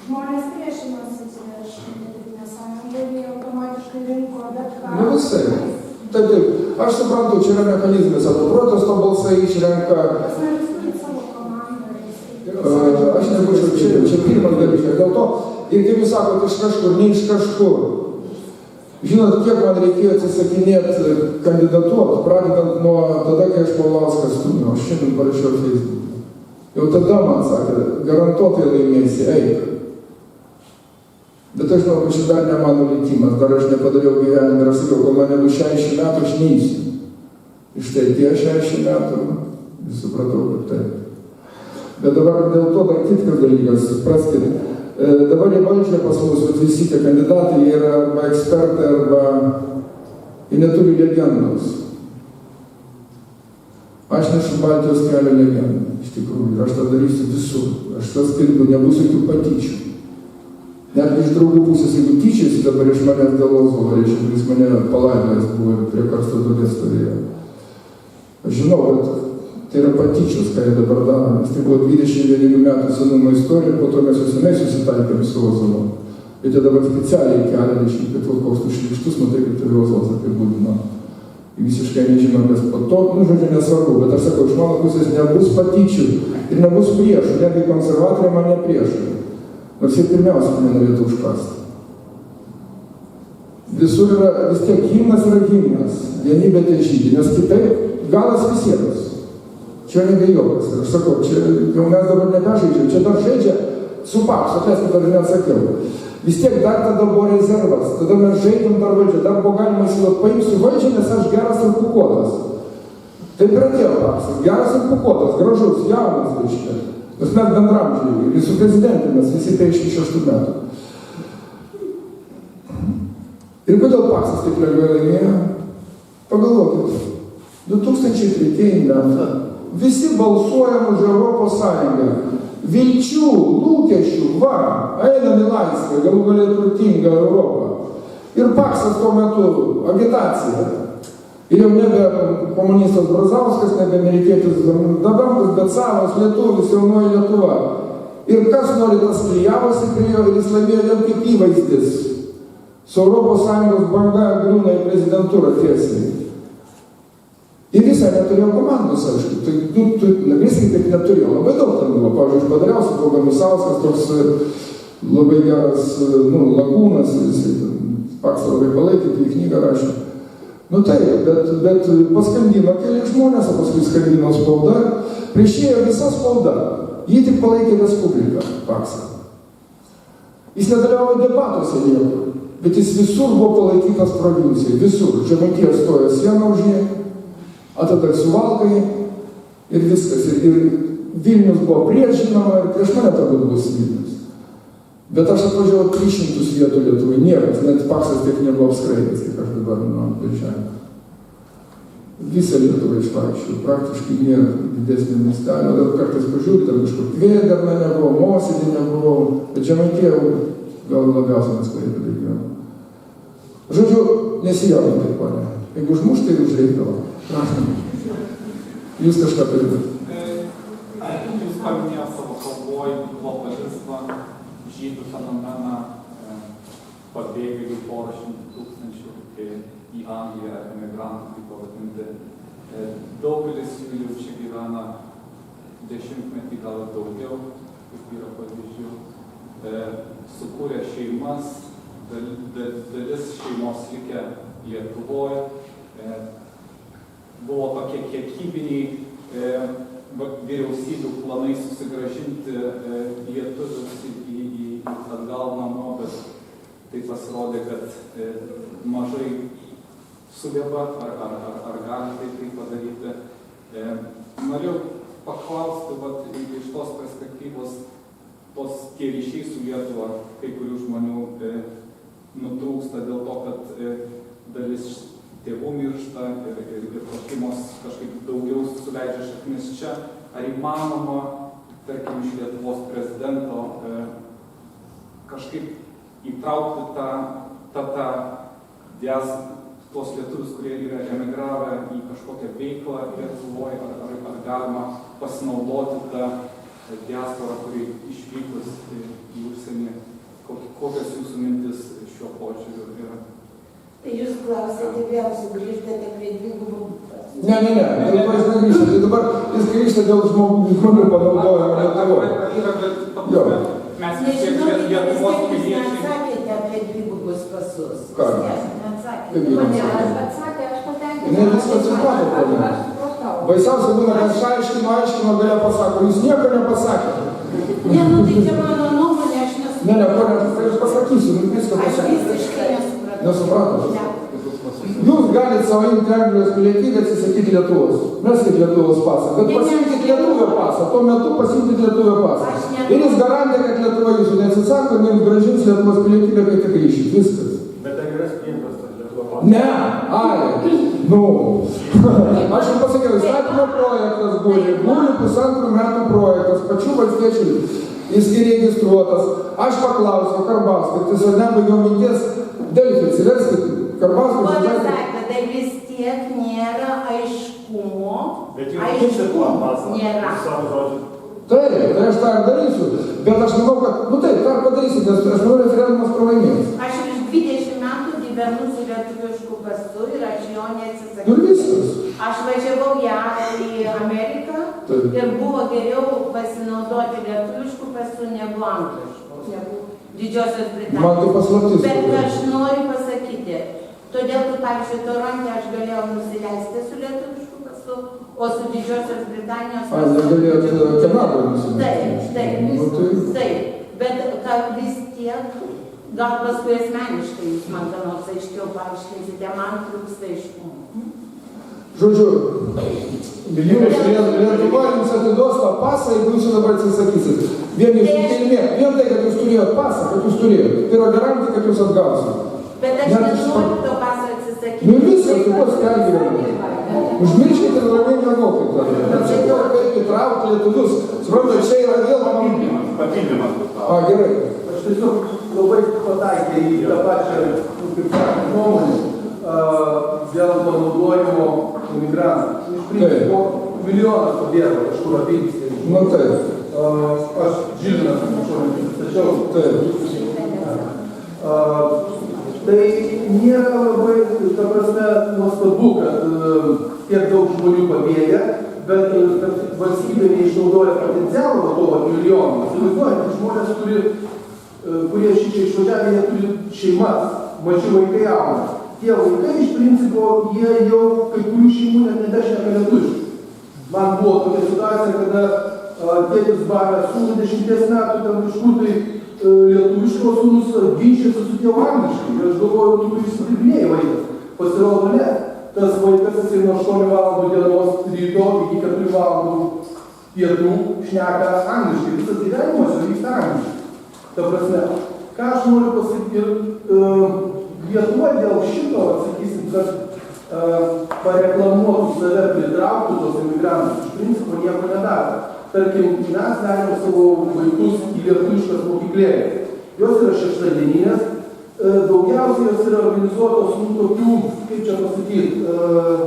Žmonės priešinosi iš Tėvynės sąjungos ir jie automatiškai rinko bet ką. Nu visai. Taip. Aš suprantu, čia yra mechanizmas, o protesto balsai išrenka. Aš nebūčiau, čia pirmas dalykas. Dėl to, ir kaip jūs sakote, iš kažkur, ne iš kažkur. Žinot, kiek man reikėjo atsisakinėti kandidatuoti, pradedant nuo tada, kai aš Paulauską stūmiau, aš šiandien parašiau Facebook'e. Jau tada man sakė, garantuotai laimėsi, eik. Bet aš žinau, kad šis dar ne mano likimas, dar aš nepadariau gyvenimą ir aš sakiau, kol man nebus 60 metų, aš neįsiu. Iš tai tie 60 metų, vis supratau, kad taip. Bet dabar dėl to dar kitkas dalykas, supraskite. Dabar į valdžią pas mus visi tie kandidatai, jie yra arba ekspertai, arba jie neturi legendos. Aš nešu Baltijos kelio legendą, iš tikrųjų, ir aš tą darysiu visur. Aš tas skelbiu, nebus jokių patyčių. Net iš draugų pusės, jeigu tyčiasi dabar iš manęs dėl Ozolo, reiškia, kuris mane palaimėjęs buvo ir prie karsto duobės stovėjo. Aš žinau, kad tai yra patyčios, ką jie dabar daro, nes tai buvo 21 metų senumo istorija, po to mes jau senai susitaikėm su Ozolo. Bet jie dabar specialiai kelia, reiškia, kad koks tu šlykštus, matai, kaip tai Ozolas apibūdino. Visiškai nežino, kas po to, žodžiu, nesvarbu, bet aš sakau, iš mano pusės nebus patyčių ir nebus priešų, netgi konservatoriai man ne priešai. Nors jie pirmiausia mane norėtų užkasti. Visur yra, vis tiek himnas yra himnas, vienybė tai žydė, nes kitaip galas visiems. Čia nebejokas. Ir aš sakau, čia jau mes dabar nebežaidžiam, čia dar žaidžia su Paksu, atleiskit, dar neatsakiau. Vis tiek dar tada buvo rezervas, tada mes žaidėm dar valdžią, dar buvo galima įsivaizduoti, paimsiu valdžią, nes aš geras ir pūkuotas. Taip ir atėjo Paksas, geras ir pūkuotas, gražus, jaunas, reiškia. Nes mes bendramžiai, ir su prezidentėmis, visi 56 metų. Ir kodėl Paksas taip lengvai laimėjo? Pagalvokit, 2003 metai, visi balsuojam už Europos Sąjungą. Vilčių, lūkesčių, va, einam į laisvę, galų galia turtingą Europą. Ir Paksas tuo metu agitacija. Ir jau nebe komunistas Brazauskas, nebe amerikietis Dabamkus, bet savas lietuvis, jaunoji Lietuva. Ir kas nori, tas klijavosi prie jo ir jis laimėjo vėl kaip įvaizdis. Su Europos Sąjungos banga griūna į prezidentūrą tiesiai. Ir visai neturėjo komandos, aišku. Tai, negrįskai taip neturėjo. Labai daug ten buvo. Pavyzdžiui, padariausi buvo Ganusauskas, toks labai geras, Lagūnas, jisai Paksą labai palaikė, tai knygą rašė. Taip, bet paskandino keli žmonės, o paskui skandino spauda. Priešėjo visa spauda. Jį tik palaikė Respublika, Paksą. Jis nedalyvavo debatuose niekur, bet jis visur buvo palaikytas provincijai, visur. Žemaitija stojo sieną už jį. Tada Suvalkai ir viskas. Ir Vilnius buvo prieš, žinoma, ir prieš mane turbūt bus Vilnius. Bet aš atvažiavau 300 vietų Lietuvai, niekas, net Paksas tiek nebuvo apskraidęs, kiek aš dabar važiavau. Visą Lietuvą išvaikščiau, praktiškai nėra didesnio miestelio, dar kartais pažiūrėjau, dar kažkur Kvėdarna nebuvo, Mosėdį nebuvo, bet Žemaitija gal labiausiai mes Klaipėdai gyvenome. Žodžiu, nesijaudinkit, ponė. Jeigu užmuš, tai užreikdavo. Prašom. Jūs kažką turite. Jūs paminėjo savo kalboj globalizmą, žydų fenomeną, pabėgėlių porą šimtų tūkstančių į Angliją, emigrantų, kaip pavadinti. Daugelis jų jau čia gyvena 10-metį, gal ir daugiau, kaip yra pavyzdžių. Sukūrė šeimas, dalis šeimos likę Lietuvoje. Buvo tokie kiekybiniai vyriausybių planai susigrąžinti lietuvius atgal namo, bet tai pasirodė, kad mažai sugeba ar gali tai padaryti. Norėjau paklausti, iš tos perspektyvos, tie ryšiai su Lietuva, kai kurių žmonių nutrūksta dėl to, kad dalis tėvų miršta ir šeimos kažkaip daugiau suleidžia šaknis čia. Ar įmanoma, tarkim, iš Lietuvos prezidento kažkaip įtraukti tuos lietuvius, kurie yra emigravę į kažkokią veiklą Lietuvoje, ar galima pasinaudoti tą diasporą, kuri išvykus į užsienį? Kokios jūsų mintis šiuo požiūriu yra? Tai jūs klausėte vėl, sugrįžtate prie dvigubų pasų. Ne, dėl to jis negrįžta. Tai dabar jis grįžta dėl žmonių panaudojimo Lietuvoje. Mes nežinau, Lietuvos jūs piliečiai. neatsakėte apie dvigubus pasus. Ką? Mane atsakė, aš patenkinau. Ne, viską suprato, ponė. Baisiausia būna, kad aš aiškino, galia pasako, jūs nieko nepasakėte. Ne, tai čia mano nuomonė, aš nesupratau. Ne, ponė, tai aš pasakysiu, viską Aš pasakysiu. visiškai nesupratau. Nesupratot? Ne. Jūs galite savo imti Anglijos pilietybę, atsisakyti Lietuvos. Meskit Lietuvos pasą. Bet pasiimkit Lietuvio pasą. Tuo metu pasiimkit Lietuvio pasą. Ir jis garantė, kad Lietuva jūsų neatsisako, jums grąžins Lietuvos pilietybę, kai tik grįšit. Viskas. Bet tai yra spintas tas Lietuvos pasas. Ne, ai, Aš jums pasakiau, įstatymą įstatymo projektas guli 1,5 metų projektas, pačių valstiečių, jis įregistruotas. Aš paklausiau Karbauskio, tai nebaigiau minties, Delfi, atsiverskit, Karbauskio žodžiu. Tai vis tiek nėra aiškumo. Bet jūs aiškumo nėra. Taip, tai aš tą ir darysiu. Bet aš manau, kad, taip, tą ir padarysiu, nes aš manau, referendumas pralaimės. Aš iš 20 metų gyvenu su lietuvišku pasu ir aš jo neatsisakiau. Ir viskas. Aš važiavau į Ameriką ir buvo geriau pasinaudoti lietuvišku pasu negu anglišku, negu Didžiosios Britanijos. Man tai paslaptis. Bet aš noriu pasakyti, todėl, kad, pavyzdžiui, Toronte aš galėjau nusileisti su lietuvišku pasu, o su Didžiosios Britanijos pasu. Negalėjot Kanadoje nusileisti. Taip. Bet kad vis tiek, gal paskui asmeniškai jūs man ką nors aiškiau paaiškinsite, man trūksta aiškumo. Žodžiu, Lietuva jums atiduos tą pasą, jeigu jūs dabar atsisakysit. Vien tai, kad jūs turėjot pasą, kad jūs turėjot. Tai yra garantija, kad jūs atgausit. Bet aš nenoriu to pasą atsisakyti. Nu viskas, tai bus pergyvenimas. Užmirškite ir ramiai miegokit. Bet sakiau, kaip įtraukti lietuvius. Suprantate, čia yra vėl papildymas. Gerai. Aš tiesiog labai pataikė į tą pačią, kaip sakant, nuomonę dėl panaudojimo imigrantų. Iš principo, milijonas pabėgo kažkur apimtis. Nu taip. Aš Žilinas, kažkur nepristačiau. Taip. Tai nėra labai, ta prasme, nuostabu, kad tiek daug žmonių pabėga, bet kad valstybė neišnaudoja potencialą to milijonų. Įsivaizduojant, žmonės turi, kurie šičia išvažiavę, jie turi šeimas, maži vaikai auga. Tie vaikai, iš principo, jie jau kai kurių šeimų net nebešneka lietuviškai. Man buvo tokia situacija, kada tėtis bavęs sūnų 10 metų, ten kažkur tai lietuviško sūnus ginčiasi su tėvu angliškai. Ir aš galvoju, tu įsidirbinėjai vaikas. Pasirodo, ne. Tas vaikas jisai nuo 8 valandų dienos ryto iki 4 valandų pietų šneka angliškai. Visas gyvenimas vyksta angliškai. Ta prasme, ką aš noriu pasakyti, Lietuva dėl šito, sakysim, kad pareklamuotų save, pritrauktų tos imigrantus, iš principo nieko nedaro. Tarkim, mes darėm savo vaikus į lietuviškas mokyklėlės. Jos yra šeštadieninės, daugiausiai jos yra organizuotos tokių, kaip čia pasakyti,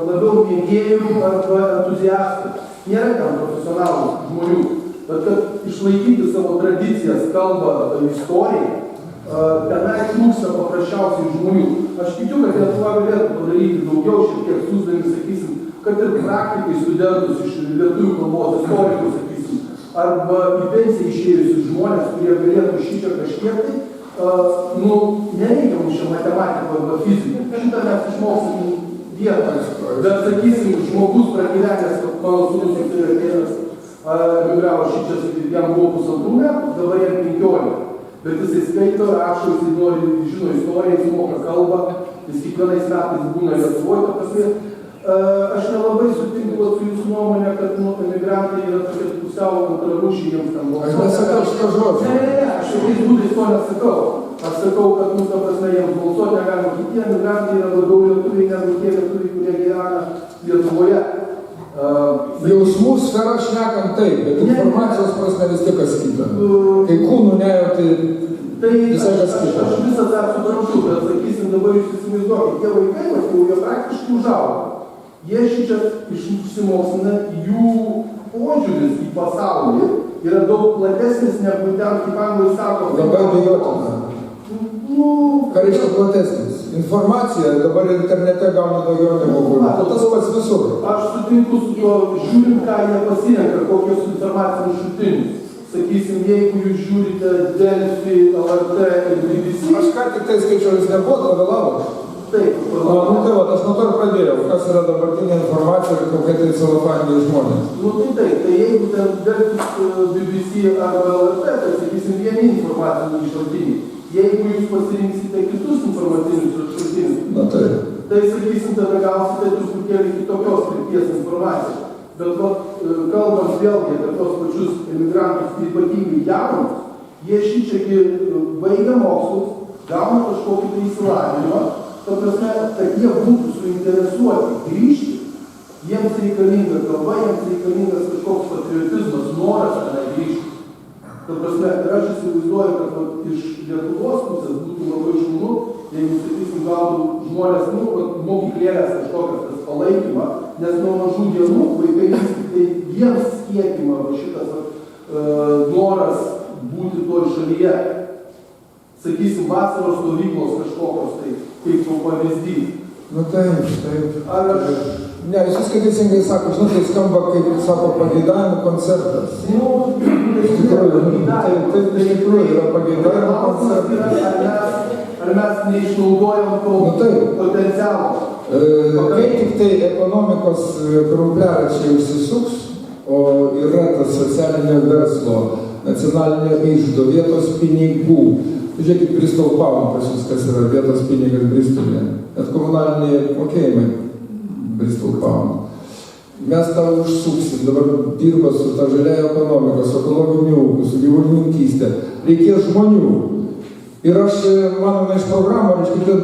labiau mėgėjų arba entuziastų. Nėra ten profesionalų žmonių, bet kad išlaikyti savo tradicijas, kalbą, istoriją, tenai trūksta paprasčiausiai žmonių. Aš tikiu, kad Lietuva galėtų padaryti daugiau, šiek tiek siųsdami, sakysim, kad ir praktikai studentus iš lietuvių kalbos istorikų, sakysim, arba į pensiją išėjusius žmonės, kurie galėtų šičia kažkiek tai, nereikia mums čia matematikų arba fizikų. Šitą mes išmoksim vietą. Bet, sakysim, žmogus pragyvenęs, mano sūnus yra atėjęs, migravo šičia, jam buvo 1,5 metų, dabar jam 15. Bet jisai skaito, rašo, jisai nori, žino istoriją, jis moka kalbą, jis kiekvienais metais būna Lietuvoje, ta prasme. Aš nelabai sutinku su jūsų nuomonė, kad emigrantai yra tokie pusiau antrarūšiai jiems ten buvo. Aš nesakau šito žodžio. Ne, aš jokiais būdais to nesakau. Aš sakau, kad, ta prasme, jiems balsuoti negalima. Kitie emigrantai yra labiau lietuviai negu tie lietuviai, kurie gyvena Lietuvoje. Jausmų sfera šnekam taip, bet informacijos prasme vis tiek kas kita. Kai kūnų nejauti, visai kas kita. Aš visą tą suprantu, bet sakysim, dabar jūs įsivaizduokit, tie vaikai, jau jie praktiškai užauga. Jie šičia išsimoksina, jų požiūris į pasaulį yra daug platesnis negu ten, kaip anglai sako. Labai abejotina. Ką reiškia platesnis? Informacija dabar internete gauna daugiau negu kur. Tas pats visur. Aš sutinku su tuo, žiūrint, ką jie pasirenka, kokios informacinius šaltinius. Sakysim, jeigu jūs žiūrite Delfi, LRT ir BBC. Aš ką tik tai skaičiau, jūs nebuvo, vėlavo. Taip. Aš nuo to ir pradėjau, kas yra dabartinė informacija ir kokie tai celofaniniai žmonės. Tai jeigu ten Delfi, BBC arba LRT, tai sakysim, vieni informaciniai šaltiniai. Jeigu jūs pasirinksite kitus informacinius šaltinius, tai sakysim, tada gausite truputėlį kitokios krypties informaciją. Bet kalbant vėlgi apie tos pačius emigrantus, ypatingai jaunus, jie šičiagi baigia mokslus, gauna kažkokį tai įsilavinimą, ta prasme, kad jie būtų suinteresuoti grįžti, Jiems reikalinga kalba, jiems reikalingas kažkoks patriotizmas, noras tenai grįžti. Ta prasme, ir aš įsivaizduoju, kad iš Lietuvos pusės būtų labai šaunu, jeigu, sakysim, gautų žmonės, mokyklėlės kažkokias tas palaikymą, nes nuo mažų dienų vaikai tai jiems skiepima šitas noras būti toj šalyje. Sakysim, vasaros stovyklos kažkokios, tai kaip pavyzdys. Nu taip. Ar aš... Ne, jūs viską teisingai sako, žinot, tai skamba, kaip sako, pageidavimų koncertas. Nu, iš tikrųjų yra pageidavimų koncertas. Ar mes neišnaudojam to potencialo? Kai tik tai ekonomikos krumpliaračiai užsisuks, o yra tas socialinio verslo, nacionalinio iždo, vietos pinigų. Žiūrėkit, Bristol Pound pas jūs, kas yra vietos pinigas Bristolė. Net komunaliniai mokėjimai Bristol Pound. Mes tą užsuksim, dabar dirba su ta žalia ekonomika, su ekologiniu ūkiu, su gyvulininkystė. Reikės žmonių. Ir aš, manome, iš programų, reiškia,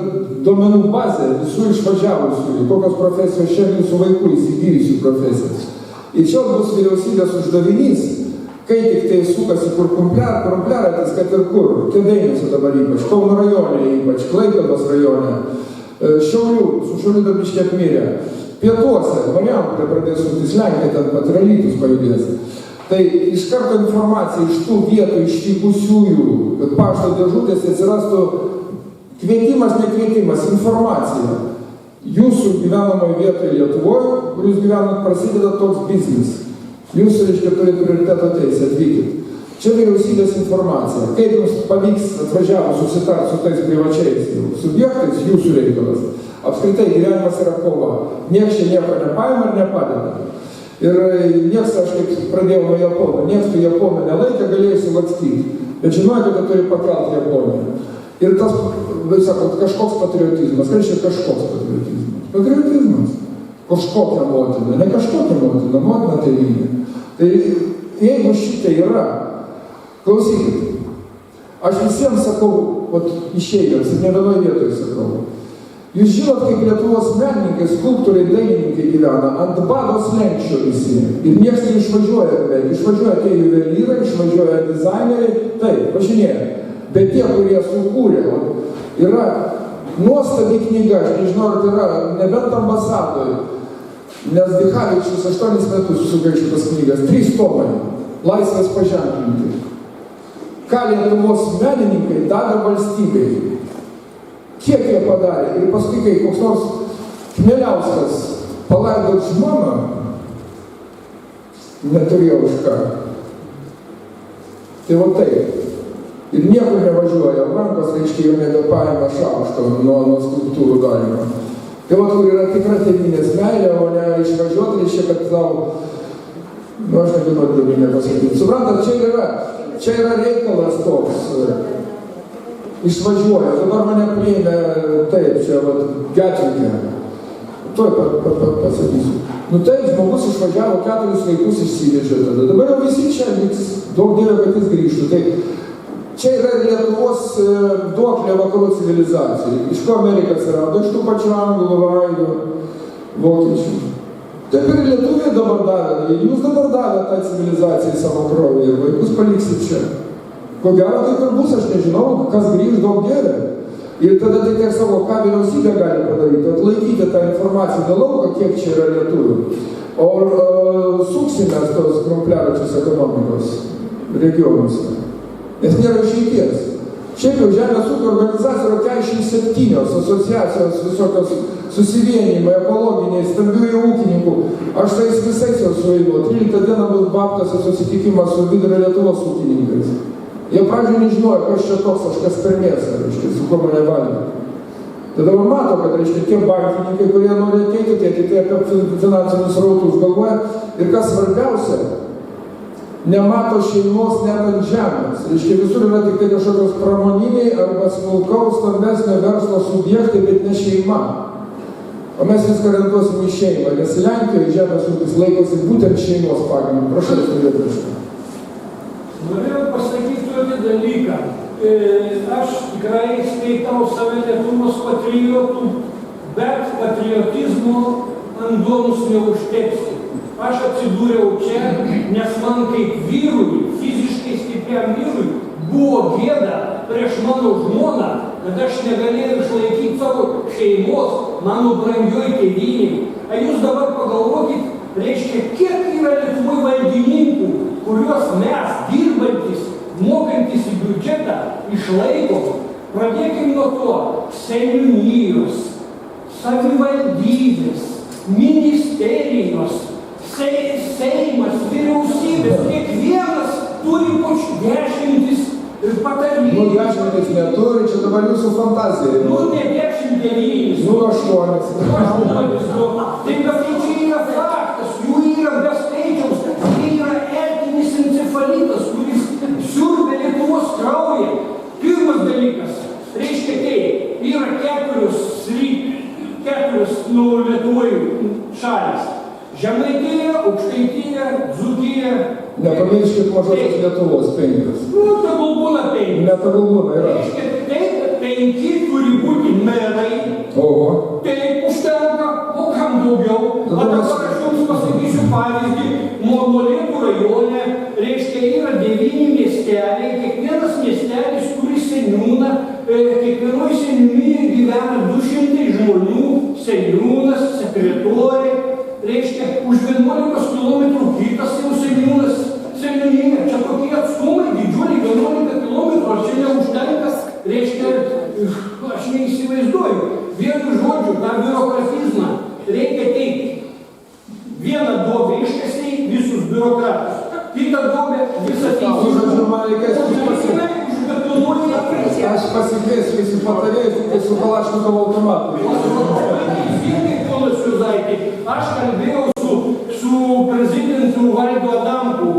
duomenų bazė visų išvažiavusių, kokios profesijos šiandien su vaikų įsigyjusių profesijas. Ir čia bus vyriausybės uždavinys, kai tik tai sukasi kur krumpliaratis, kad ir kur, Kėdainiuose dabar ypač, Kauno rajone ypač, Klaipėdos rajone, Šiaulių, su Šiaulių dar biškiek apmirė, pietuose, Marijampolė pradės suktis, Lenkija ten pat, Alytus pajudės. Tai iš karto informacija iš tų vietų išvykusiųjų, kad pašto dėžutėse atsirastų kvietimas, nekvietimas, informacija. Jūsų gyvenamoje vietoje Lietuvoje, kur jūs gyvenat, prasideda toks biznis. Jūs, reiškia, turite prioriteto teisę, atvykit. Čia vyriausybės informacija. Kaip jums pavyks atvažiavus susitarti su tais privačiais subjektais, jūsų reikalas. Apskritai gyvenimas yra kova. Niekas čia nieko nepaima ir nepadeda. Ir niekas, aš kaip pradėjau nuo Japonų, niekas tų Japonų nelaikė, galėjusi lakstyti. Bet žinojo, kad turi pakelti Japoniją. Ir tas, sakot, kažkoks patriotizmas. Ką reiškia kažkoks patriotizmas? Patriotizmas. Kažkokia motina, ne kažkokia motina, motina tėvynė. Tai jeigu šitai yra, klausykit, aš visiems sakau, išėjams ir ne vienoj vietoje sakau, jūs žinot, kaip Lietuvos menininkai, skulptoriai, dailininkai gyvena, ant bado slenksčio visi. Ir niekas neišvažiuoja beveik. Išvažiuoja tie juvelyrai, išvažiuoja dizaineriai, taip, važinėja. Bet tie, kurie sukūrė, yra nuostabi knyga, aš nežinau, ar tai yra, nebent ambasadoj, nes Dichavičius 8 metus sugaišė šitas knygas, 3 tomai, laisvės paženklinti. Ką Lietuvos menininkai davė valstybei, kiek jie padarė. Ir paskui, kai koks nors Chmeliauskas palaidot žmoną, neturėjau už ką. Tai va taip. Ir niekur nevažiuoja, rankos, reiškia, jau nebepaima šaukšto nuo skulptūrų darymo. Tai va, kur yra tikra tėvynės meilė, o ne išvažiuoti, reiškia, kad tau, aš negaliu daugiau nepasakyti. Suprantat, čia yra reikalas toks, išvažiuoja. Dabar mane priėmė, taip, čia, Getvike. Tuoj pasakysiu. Nu taip, žmogus išvažiavo, 4 vaikus išsivežė tada. Dabar jau visi čia, daug dėvė, kad jis grįžtų. Tai čia yra Lietuvos duoklė vakarų civilizacijai. Iš ko Amerika atsirado? Iš tų pačių anglų, airių, vokiečių. Taip ir lietuviai dabar davė. Jūs dabar davė tą civilizaciją savo kraują ir vaikus paliksit čia. Ko gero taip ir bus, aš nežinau, kas grįž daug dėvė. Ir tada tik tiek savo, ką vyriausybė gali padaryti, atlaikyti tą informaciją dėl lauko, kiek čia yra lietuvių. O suksimės tos krumpliaračios ekonomikos regionuose. Nes nėra išeities. Šiaip jau Žemės ūkio organizacijų yra 47 asociacijos, visokios susivienimai, ekologiniai, stambiųjų ūkininkų. Aš tais visais jau sueinu. 13 dieną bus Babtuose susitikimas su Vidurio Lietuvos ūkininkais. Jie pradžioje nežinojo, kas čia toks, aš kas per mėsą, reiškia, su kuo mane valgė. Tada man mato, kad, reiškia, tie bankininkai, kurie nori ateiti, tie apie finansinius rautus galvoja. Ir kas svarbiausia, nemato šeimos net ant žemės. Reiškia, visur yra tik tai kažkokios pramoniniai arba smulkaus, stambesnio verslo subjektai, bet ne šeima. O mes viską orientuosim į šeimą, nes Lenkijoje žemės ūkis laikosi būtent šeimos pagrindu. Prašau, kalbėti kažką. Norėjau pasakyti tokį dalyką. Aš tikrai skaitau save Lietuvos patriotų, bet patriotizmo ant duonos neužtepsi. Aš atsidūriau čia, nes man kaip vyrui, fiziškai stipriam vyrui, buvo gėda prieš mano žmoną, kad aš negalėjau išlaikyti savo šeimos, mano brangioj tėvynei. A jūs dabar pagalvokit, reiškia, kiek yra Lietuvoj valdininkų, kuriuos mes, dirbantis, mokantis į biudžetą, išlaikom. Pradėkim nuo to, seniūnijos, savivaldybės, ministerijos, Seimas, vyriausybės, kiekvienas turi po 10 patarimų. Nu, 10 neturi, čia dabar jūsų fantazija. Nu, ne 10, 9. Nu, 8. Tai bet čia yra faktas, jų yra be skaičiaus, tai yra erkinis encefalitas, kuris siurbia Lietuvos kraują. Pirmas dalykas, reiškia tai, yra 4 Lietuvoj šalis. Žemaitija, Aukštaitija, Dzūkija. Nepamirškit mažosios Lietuvos 5. Nu, tegul būna 5. Netegul būna, yra. Reiškia, taip, 5 turi būti merai. Oho. Taip, užtenka, o kam daugiau? O dabar aš jums pasakysiu pavyzdį. Molėtų rajone, reiškia, yra 9 miesteliai. Kiekvienas miestelis turi seniūną. Kiekvienoj seniūnijoje gyvena 200 žmonių. Seniūnas, sekretorė. Reiškia, už 11 kilometrų kitas jau seniūnas, seniūnija. Čia tokie atstumai, didžiuliai 11 kilometrų, ar čia neužtenkas, reiškia, aš neįsivaizduoju. Vienu žodžiu, tą biurokratizmą reikia teikti. Vieną duobę iškasiai visus biurokratus, kitą duobę visą teisę. Žodžiu, man reikės aš pasikviesiu visi patarėjus, tik su Kalašnikovo automatu. Aš kalbėjau su prezidentu Valdu Adamku.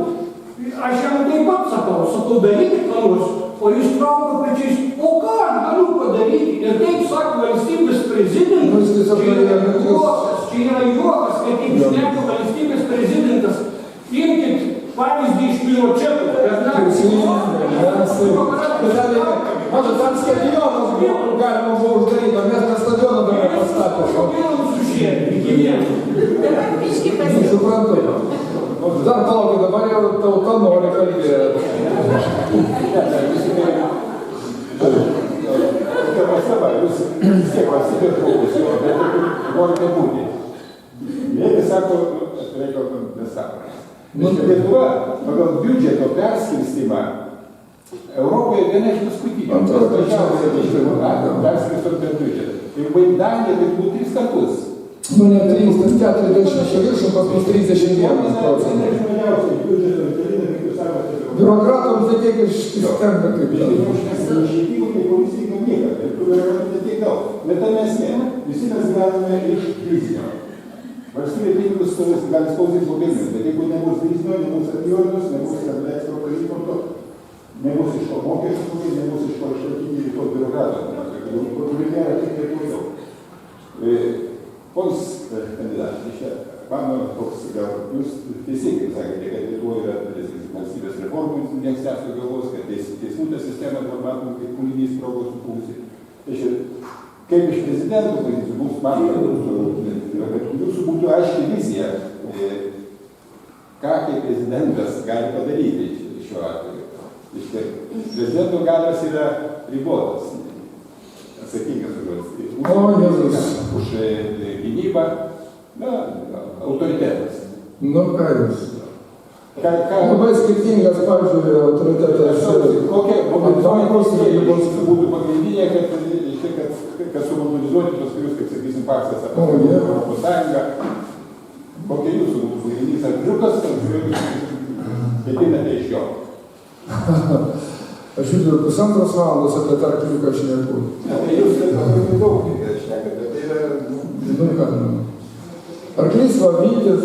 Aš jam taip pat sakau, darykit ką nors, o jis traukia pečiais, o ką aš galiu padaryti? Ir taip sako valstybės prezidentas, čia yra juokas, kad taip šneka valstybės prezidentas. Imkit pavyzdį iš Pinočeto. Mažo, tam stadionas buvo, galima buvo uždaryti, o mes tą stadioną dabar pastatėme. Suprantu. Dar palaukit, dabar jau tauta nori kalbėti. Jūs vis tiek valstybės žmogus, bet norite būti. Vieni sako, reikia nesako. Lietuva pagal biudžeto perskirstymą Europoje viena iš paskutinių. Perskirstom per biudžetą. Ir Danija tai būtų 3 kartus. Nu, ne 3, 40 viršų, pas mus 31%. Biurokratams tai tiek ištenka kaip jau. Iniciatyvų tai komisijai kaip niekas. Ir tų biurokratų tiek daug. Bet tam esmė. Visi mes gyvename iš krizinio. Valstybė pinigus gali spausdinti mobilius, bet jeigu nebus krizinio, nebus apyvartos, nebus ekstra palyginto, nebus iš ko mokesčių, nebus iš ko išlaikyti tos biurokratų. Problemų nėra tik tiek daug. Ponas kandidatas, čia mano toks, gal jūs teisingai sakėte, kad Lietuvoje yra valstybės reformų, niekas nesų galvos, kad teismų sistema dabar matom, kaip kūrinys progos supūsi. Tai kaip iš prezidento pozicijų mums matome, kad jūsų būtų aiški vizija, ką kaip prezidentas gali padaryti šiuo atveju. Prezidento galios yra ribotas, atsakingas už gynybą, autoritetas. Nu, ką jūs? Labai skirtingas, pavyzdžiui, autoritetas. Kokia būtų pagrindinė, kad sumobilizuoti tos karius, kaip sakysim, paksas apie Europos Sąjungą. Kokia jūsų būtų pagrindinys arkliukas, ketinate iš jo? Aš žiūrėjau, 1,5 valandos apie tą arkliuką šneku. Tai jūs daug šnekate, tai yra... Nu ką, arklys vavytis,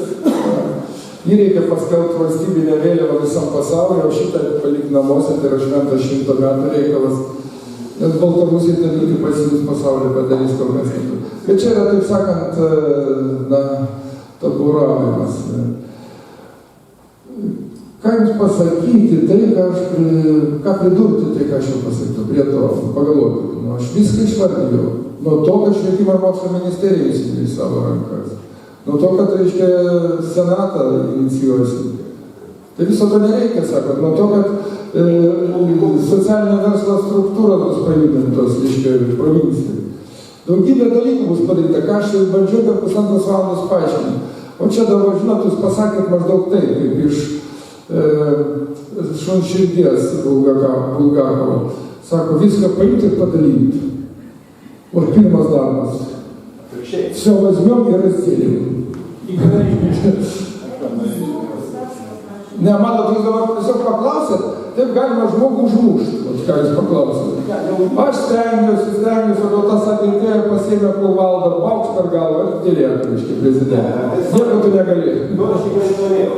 jį reikia paskelbti valstybinę vėliavą visam pasaulyje, o šitą palikti namuose, tai yra šventas 100 metų reikalas. Nes Baltarusija tai turi pasiūlys pasaulį padarys, kol mes kitų. Bet čia yra, taip sakant, taburavimas. Ką jums pasakyti, tai, ką pridurti, tai ką aš jau pasakytų, prie to, pagalvokit. Aš viską išvardėjau. Nuo to, kad švietimo ir mokslo ministerija įsidėjo į savo rankas. Nuo to, kad, reiškia, senatą inicijuosi. Tai viso to nereikia, sakot. Nuo to, kad socialinio verslo struktūros bus pajudintos, reiškia, provincijai. Daugybė dalykų bus padaryta, ką aš bandžiau per 1,5 valandos paaiškinti. O čia dabar, žinot, jūs pasakėt maždaug taip, kaip iš šunširdies Bulgakovo. Sako, viską paimti ir padaryti. O pirmas darbas. Все возьмем и разделим. Ne, matot, jūs dabar tiesiog paklausėt, taip galima žmogų užmušti, ką jūs paklausėt. Aš stengiuosi, o tas atėjo pasiėmė kulvaldą, paukš per galvą ir dėlėtų, reiškia, prezidentą. Nieko tu negalėjai. Nu, aš tikrai norėjau.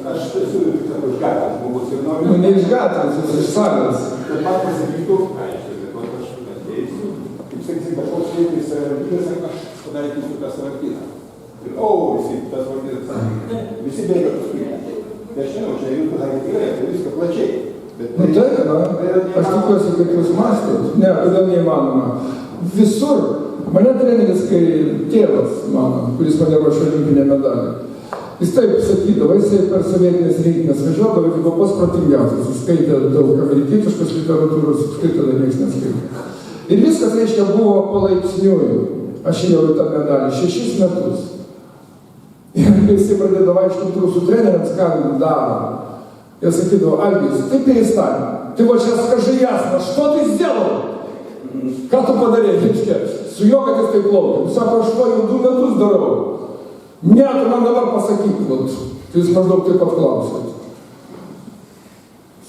Aš esu iš gatvės žmogus ir noriu. Nu, ne iš gatvės, jis iš salės. Kad man pasakytų, kad aš ateisiu, kaip sakysi, kažkoks šeimis savivaldybės, aš padarysiu tą sąvartyną. Ir, visi tas sąvartynas sakė, visi bėga paskui. Tai aš žinau, čia jūs pasakėte gerai, tai viską plačiai. Nu taip, aš tikiuosi, kad jūs mąstėt. Ne, kodėl neįmanoma. Visur. Mane treneris, kai tėvas mano, kuris mane ruošė olimpinę medalį. Jis taip sakydavo, jisai per sovietinės rinktinės važiuodavo, kaip buvo protingiausias. Jis skaitė daug amerikietiškos literatūros, skaitė dar nieks neskaitė. Ir viskas, reiškia, buvo palaipsniui. Aš ėjau į tą medalį 6 metus. Ir kai jisai pradėdavo aiškinti rusų treneriams, ką daro. Я закидывал, Альбис, ты перестань. Ты вот сейчас скажи ясно, что ты сделал? Как ты подарил? Суёкать ты плохо. Все прошло, я 2 metus darau. Нет, man dabar pasakyk, вот, ты maždaug taip pat klausai.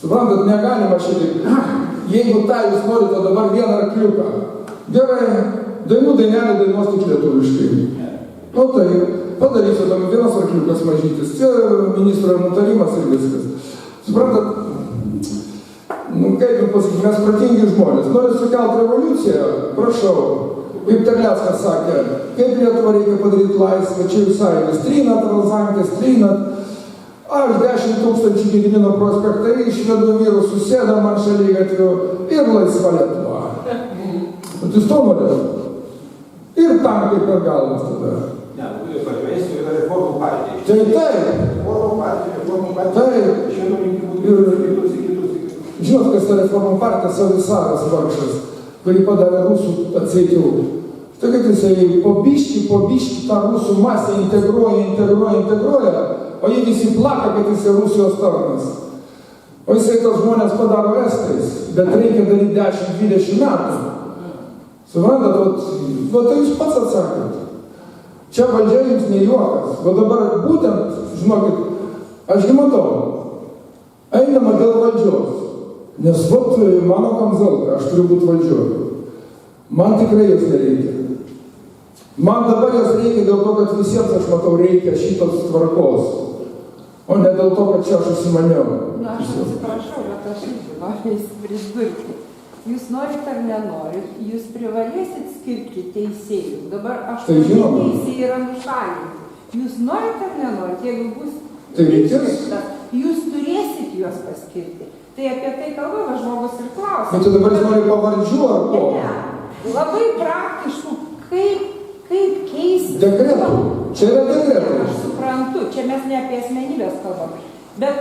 Suprantat, negalima šitaip. Jeigu tą jūs norite dabar vieną arkliuką, gerai, dainų dainelį dainuos tik lietuviškai. O tai, padarysiu tam vienas arkliukas mažytis. Čia ministro nutarimas ir viskas. Suprantat, nu kaip jums pasakyti, mes protingi žmonės. Noriu sukelti revoliuciją, prašau. Kaip Terleckas sakė, kaip Lietuvą reikia padaryti laisvę, čia jūs sąjungos. Trinat, Razankas, trinat. Aš 10 000 Gedimino prospektą išvedu vyrus, susėdam ant šaligatvių ir laisva Lietuva. Bet jūs to norėtumėte. Ir tankai per galvas tada. Ne, jūs pažiūrėsite, yra reformų partija. Tai taip. Reformų partija. Taip. Žinot, kas ta reformų partija, Savisaras vargšas, kurį padarė rusų atsiekiau. Štai kad jisai po biškį tą rusų masę integruoja, o jie visi plaka, kad jisai Rusijos tarnas. O jisai tos žmonės padaro estais, bet reikia daryti 10-20 metų. Suprantat, va tai jūs pats atsakėt. Čia valdžia jums ne juokas. Va dabar būtent, žinokit, aš nematau, einama dėl valdžios. Nes vat mano kamzalka, aš turiu būti valdžioj. Man tikrai jos nereikia. Man dabar jos reikia dėl to, kad visiems, aš matau, reikia šitos tvarkos. O ne dėl to, kad čia aš užsimaniau. Na, aš atsiprašau, bet aš irgi noriu įsivaizduoti. Jūs norit ar nenorit, jūs privalėsit skirti teisėjų. Dabar 8 teisėjai yra nušalinti. Jūs norit ar nenorit, jeigu bus skirtas, jūs turėsit juos paskirti. Tai apie tai kalba žmogus ir klausia. Bet tu dabar nori pavardžių ar ko? Ne, labai praktiškų, kaip keisti. Dekretų. Čia yra dekretai. Aš suprantu, čia mes ne apie asmenybės kalbam. Bet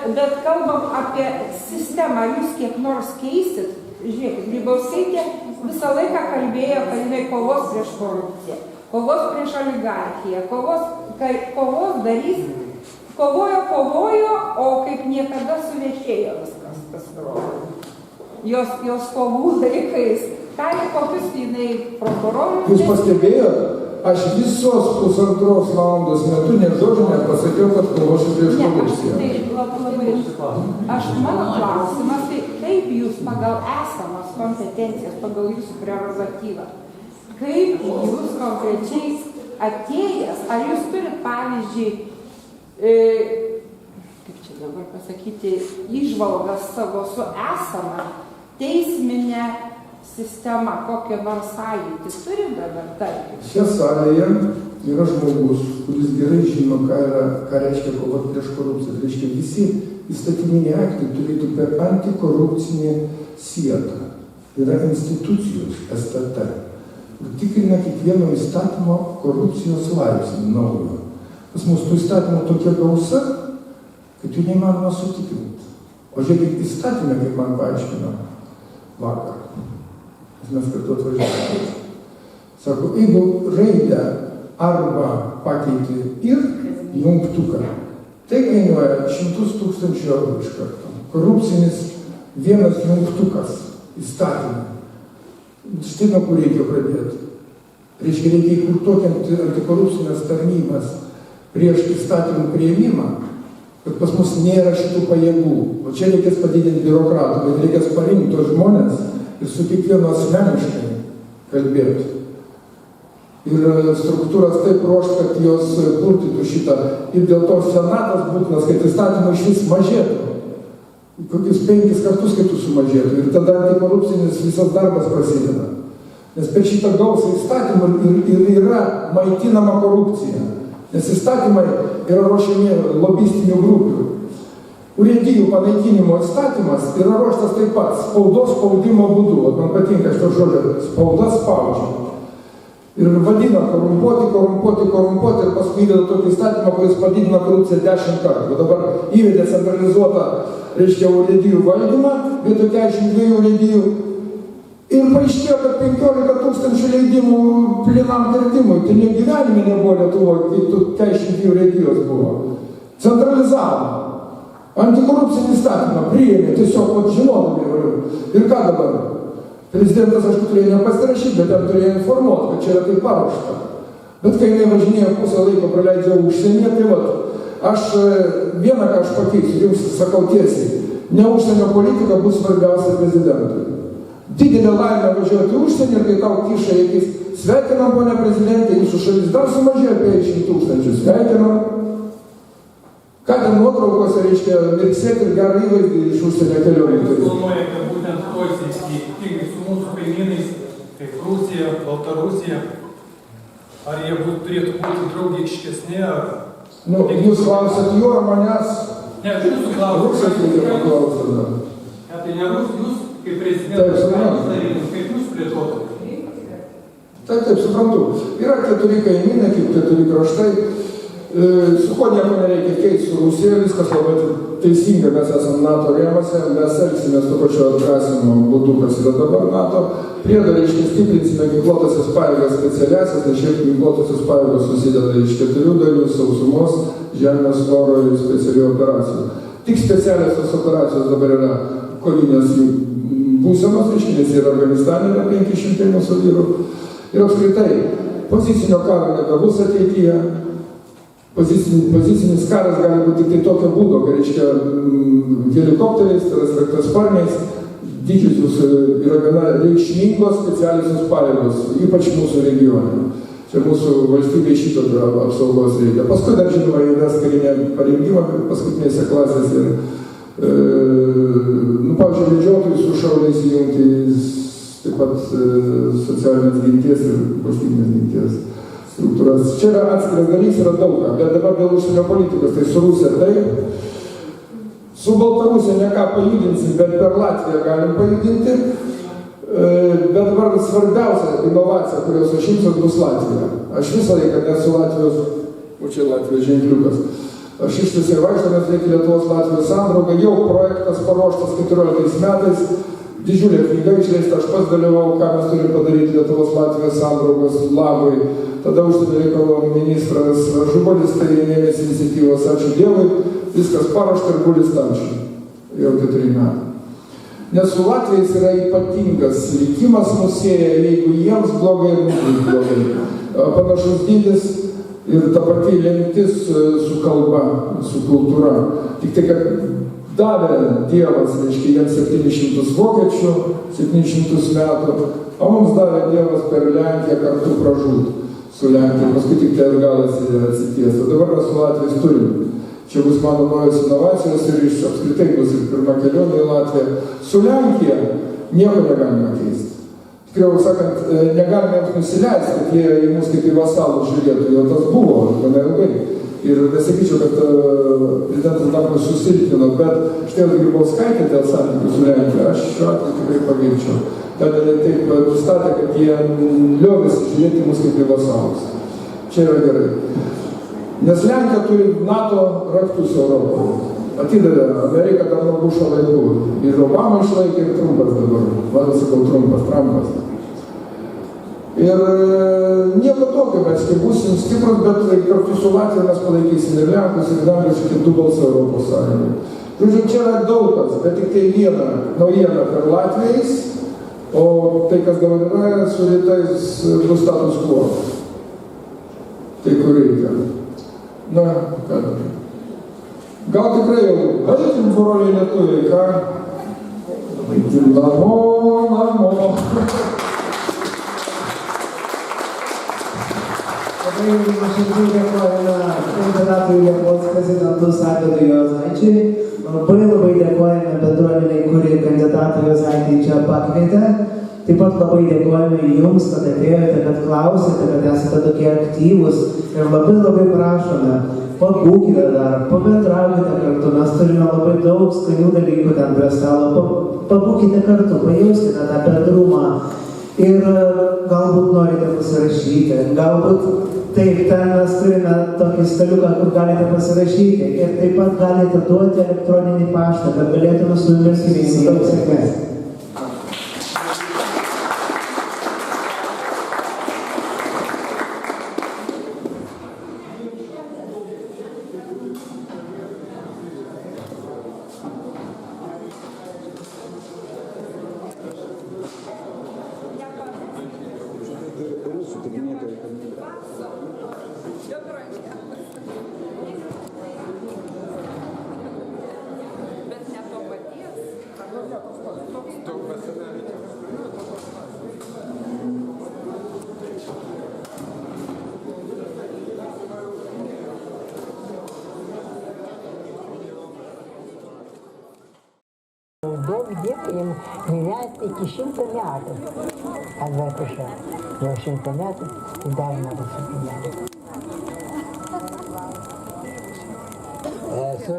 kalbam apie sistemą, jūs kiek nors keisit. Žiūrėkit, Grybauskaitė visą laiką kalbėjo, kad jinai kovos prieš korupciją, kovos prieš oligarchiją, kovos darys, kovojo, o kaip niekada suvešėjo viskas pasirodo. Jos kovų laikais. Kokius jinai prokurorus... Jūs pastebėjot, aš visos 1,5 valandos metu ne žodžio nepasakiau, kad kovosiu prieš korupciją. Ne, aš mano klausimas, tai kaip jūs pagal esamas kompetencijas, pagal jūsų prerogatyvą, kaip jūs konkrečiai atėjęs, ar jūs turit pavyzdžiui, kaip čia dabar pasakyti, įžvalgas savo su esama teisminė sistema, kokią nors sąlytį turi dabar tarkim? Šia salėje yra žmogus, kuris gerai žino, ką reiškia kovoti prieš korupciją. Tai reiškia, visi įstatyminiai aktai turėtų per antikorupcinį sieką. Yra institucijos STT. tikrina kiekvieno įstatymo korupcijos laipsnį naujo. Pas mus tų įstatymų tokia gausa, kad jų neįmanoma sutikrinti. O žiūrėkit įstatymę, kaip man paaiškino vakar. Mes kartu atvažiavome. Sako, jeigu raidę arba pakeiti ir jungtuką, tai kainuoja 100 000 eurų iš karto. Korupcinis vienas jungtukas įstatymą. Štai nuo kur reikia pradėti. Reiškia, reikia įkurti antikorupcinės tarnybas prieš įstatymų priėmimą, kad pas mus nėra šitų pajėgų. O čia reikės padidinti biurokratų, bet reikės parinkti tos žmonės ir su kiekvienu asmeniškai kalbėti. Ir struktūras taip ruošti, kad jos purtytų šitą. Ir dėl to senatas būtinas, kad įstatymų iš vis mažėtų. Kokius 5 kartus, kad jų sumažėtų. Ir tada antikorupcinis visas darbas prasideda. Nes per šitą gausą įstatymų ir yra maitinama korupcija. Nes įstatymai yra ruošiami lobistinių grupių. Urėdijų panaikinimo įstatymas yra ruoštas taip pat spaudos spaudimo būdu. Man patinka šito žodžio, spauda spaudžia. Ir vadina korumpuoti ir paskui įveda tokį įstatymą, kuris padidina korupciją 10 kartų. O dabar įvedė centralizuotą, reiškia, urėdijų valdymą, vietoj 42 urėdijų. Ir paaiškėjo, kad 15 000 leidimų plinam kirtimui. Tai ne gyvenime nebuvo Lietuvoje, kai tu 42 urėdijos buvo. Centralizavo. Antikorupcinį įstatymą priėmė, tiesiog žinodami. Ir ką dabar? Prezidentas, aišku, turėjo nepasirašyti, bet jam turėjo informuoti, kad čia yra taip paruošta. Bet kai jinai važinėjo pusę laiko praleidžia užsienyje, tai vat, aš vieną, ką aš pakeisiu, jums sakau tiesiai, ne užsienio politika bus svarbiausia prezidentui. Didelė laimė važiuoti užsienį ir kai tau kiša akis, sveikinam, ponia prezidentė, jūsų šalis dar sumažėjo apie 100 000, sveikinam. Ką ten nuotraukose reiškia mirksėti ir gerą įvaizdį iš užsienio kelionių. Jūs planuojate būtent toj srity, ypatingai su mūsų kaimynais, kaip Rusija, Baltarusija, ar jie turėtų būti draugiškesni, ar... Nu, jūs klausat jo ar manęs? Ne, aš jūsų klausiu. Rusijos reikia paklausyti, da. Ne, tai ne jūs, kaip prezidentas, kaip jūs plėtotumėte? Taip, suprantu. Yra 4 kaimynai, kaip 4 kraštai. Su ko nieko nereikia keisti su Rusija, viskas labai teisinga, mes esame NATO rėmose, mes elgsimės to pačio atgrasimo būdu, kas yra dabar NATO. Priedą, reiškia, stiprinsime ginkluotasias pajėgas specialiasias, nes šiaip ginkluotasias pajėgos susideda iš 4 dalių - sausumos, žemės, oro ir specialių operacijų. Tik specialiosios operacijos dabar yra kovinės jų būsenos, reiškia, nes yra Afganistane yra 500 mūsų vyrų. Ir apskritai, pozicinio karo nebebus ateityje. Pozicinis karas gali būti tik tai tokio būdo, kai reiškia helikopteriais, sraigtasparniais, didžiosios yra gana reikšmingos specialiosios pajėgos, ypač mūsų regione. Čia mūsų valstybė šito apsaugos reikia. Paskui dar, žinoma, įves karinę parengimą paskutinėse klasėse. Pavyzdžiui, medžiotojus su šauliais įjungti, taip pat socialinės ginties ir valstybinės ginties struktūras. Čia yra atskiras dalykas, yra daug ką, bet dabar dėl užsienio politikos, tai su Rusija taip, su Baltarusija ne ką pajudinsim, bet per Latviją galim pajudinti, bet dabar svarbiausia inovacija, kurios aš imsiuos, bus Latvija. Aš visą laiką nesu Latvijos, o čia Latvijos ženkliukas. Aš ištisai vaikštau, nes reikia Lietuvos Latvijos sandraugą, jau projektas paruoštas 14 metais, didžiulė knyga išleista, aš pats dalyvau, ką mes turim padaryti Lietuvos Latvijos sandraugos labui. Tada užsienio reikalų ministras Žubalis tai ėmėsi iniciatyvos, ačiū Dievui, viskas paruošta ir guli stalčiuje. Jau 4 metai. Nes su Latvijais yra ypatingas likimas mus sieja, jeigu jiems blogai ir mums blogai. Panašus dydis ir ta pati lemtis su kalba, su kultūra. Tik tai, kad davė Dievas, reiškia, jiems 700 vokiečių, 700 metų, o mums davė Dievas per Lenkiją kartu pražūt su Lenkija, paskui tik tai atgalas atsities. O dabar mes su Latvijais turim. Čia bus mano naujos inovacijos ir iš apskritai bus ir pirma kelionė į Latviją. Su Lenkija nieko negalime keisti. Tikriau sakant, negalime jiems nusileisti, kad jie į mus kaip į vasalus žiūrėtų, jau tas buvo gana ilgai. Ir nesakyčiau, kad prezidentas Adamkus susilpnino, bet štai Grybauskaitė dėl santykių su Lenkija, aš šiuo atveju tikrai pagirčiau. tada taip nustatė, kad jie liovėsi žiūrėti mus kaip į vasalus. Čia yra gerai. Nes Lenkija turi NATO raktus Europoje. Atidavė Ameriką dar nuo Bušo laikų. Ir Obama išlaikė, ir Trumpas dabar. Vadau, sakau, Trumpas. Ir nieko tokio, mes kaip būsim stiprus, bet kartu su Latvija mes palaikysim ir Lenkus, ir Danijos, ir kitų balsų Europos Sąjungai. Žodžiu, čia yra daug kas, bet tik tai viena naujiena per Latvijais, o tai, kas dabar yra, su rytais bus status quo. Tai kur reikia. Na, ką dabar. Gal tikrai jau baikim, broliai lietuviai, ką? Namo. Labai nuoširdžiai dėkojame kandidatui į Lietuvos prezidentus Arvydui Juozaičiui. Labai dėkojame bendruomeniai, kuri kandidatą Juozaitį čia pakvietė. Taip pat labai dėkojame jums, kad atėjote, kad klausėte, kad esate tokie aktyvūs. Ir labai prašome, pabūkite dar, pabendraukite kartu. Mes turime labai daug skanių dalykų ten prie stalo. Pabūkite kartu, pajauskite tą bendrumą. Ir galbūt norite pasirašyti, galbūt taip, ten mes turime tokį staliuką, kur galite pasirašyti. Ir taip pat galite duoti elektroninį paštą, kad galėtume su jumis įveikti. Daug sėkmės. Duok Dieve jam gyventi iki 100 metų. Atvaikušė, jau 100 metų, tai dar nėra 100 metų. Esu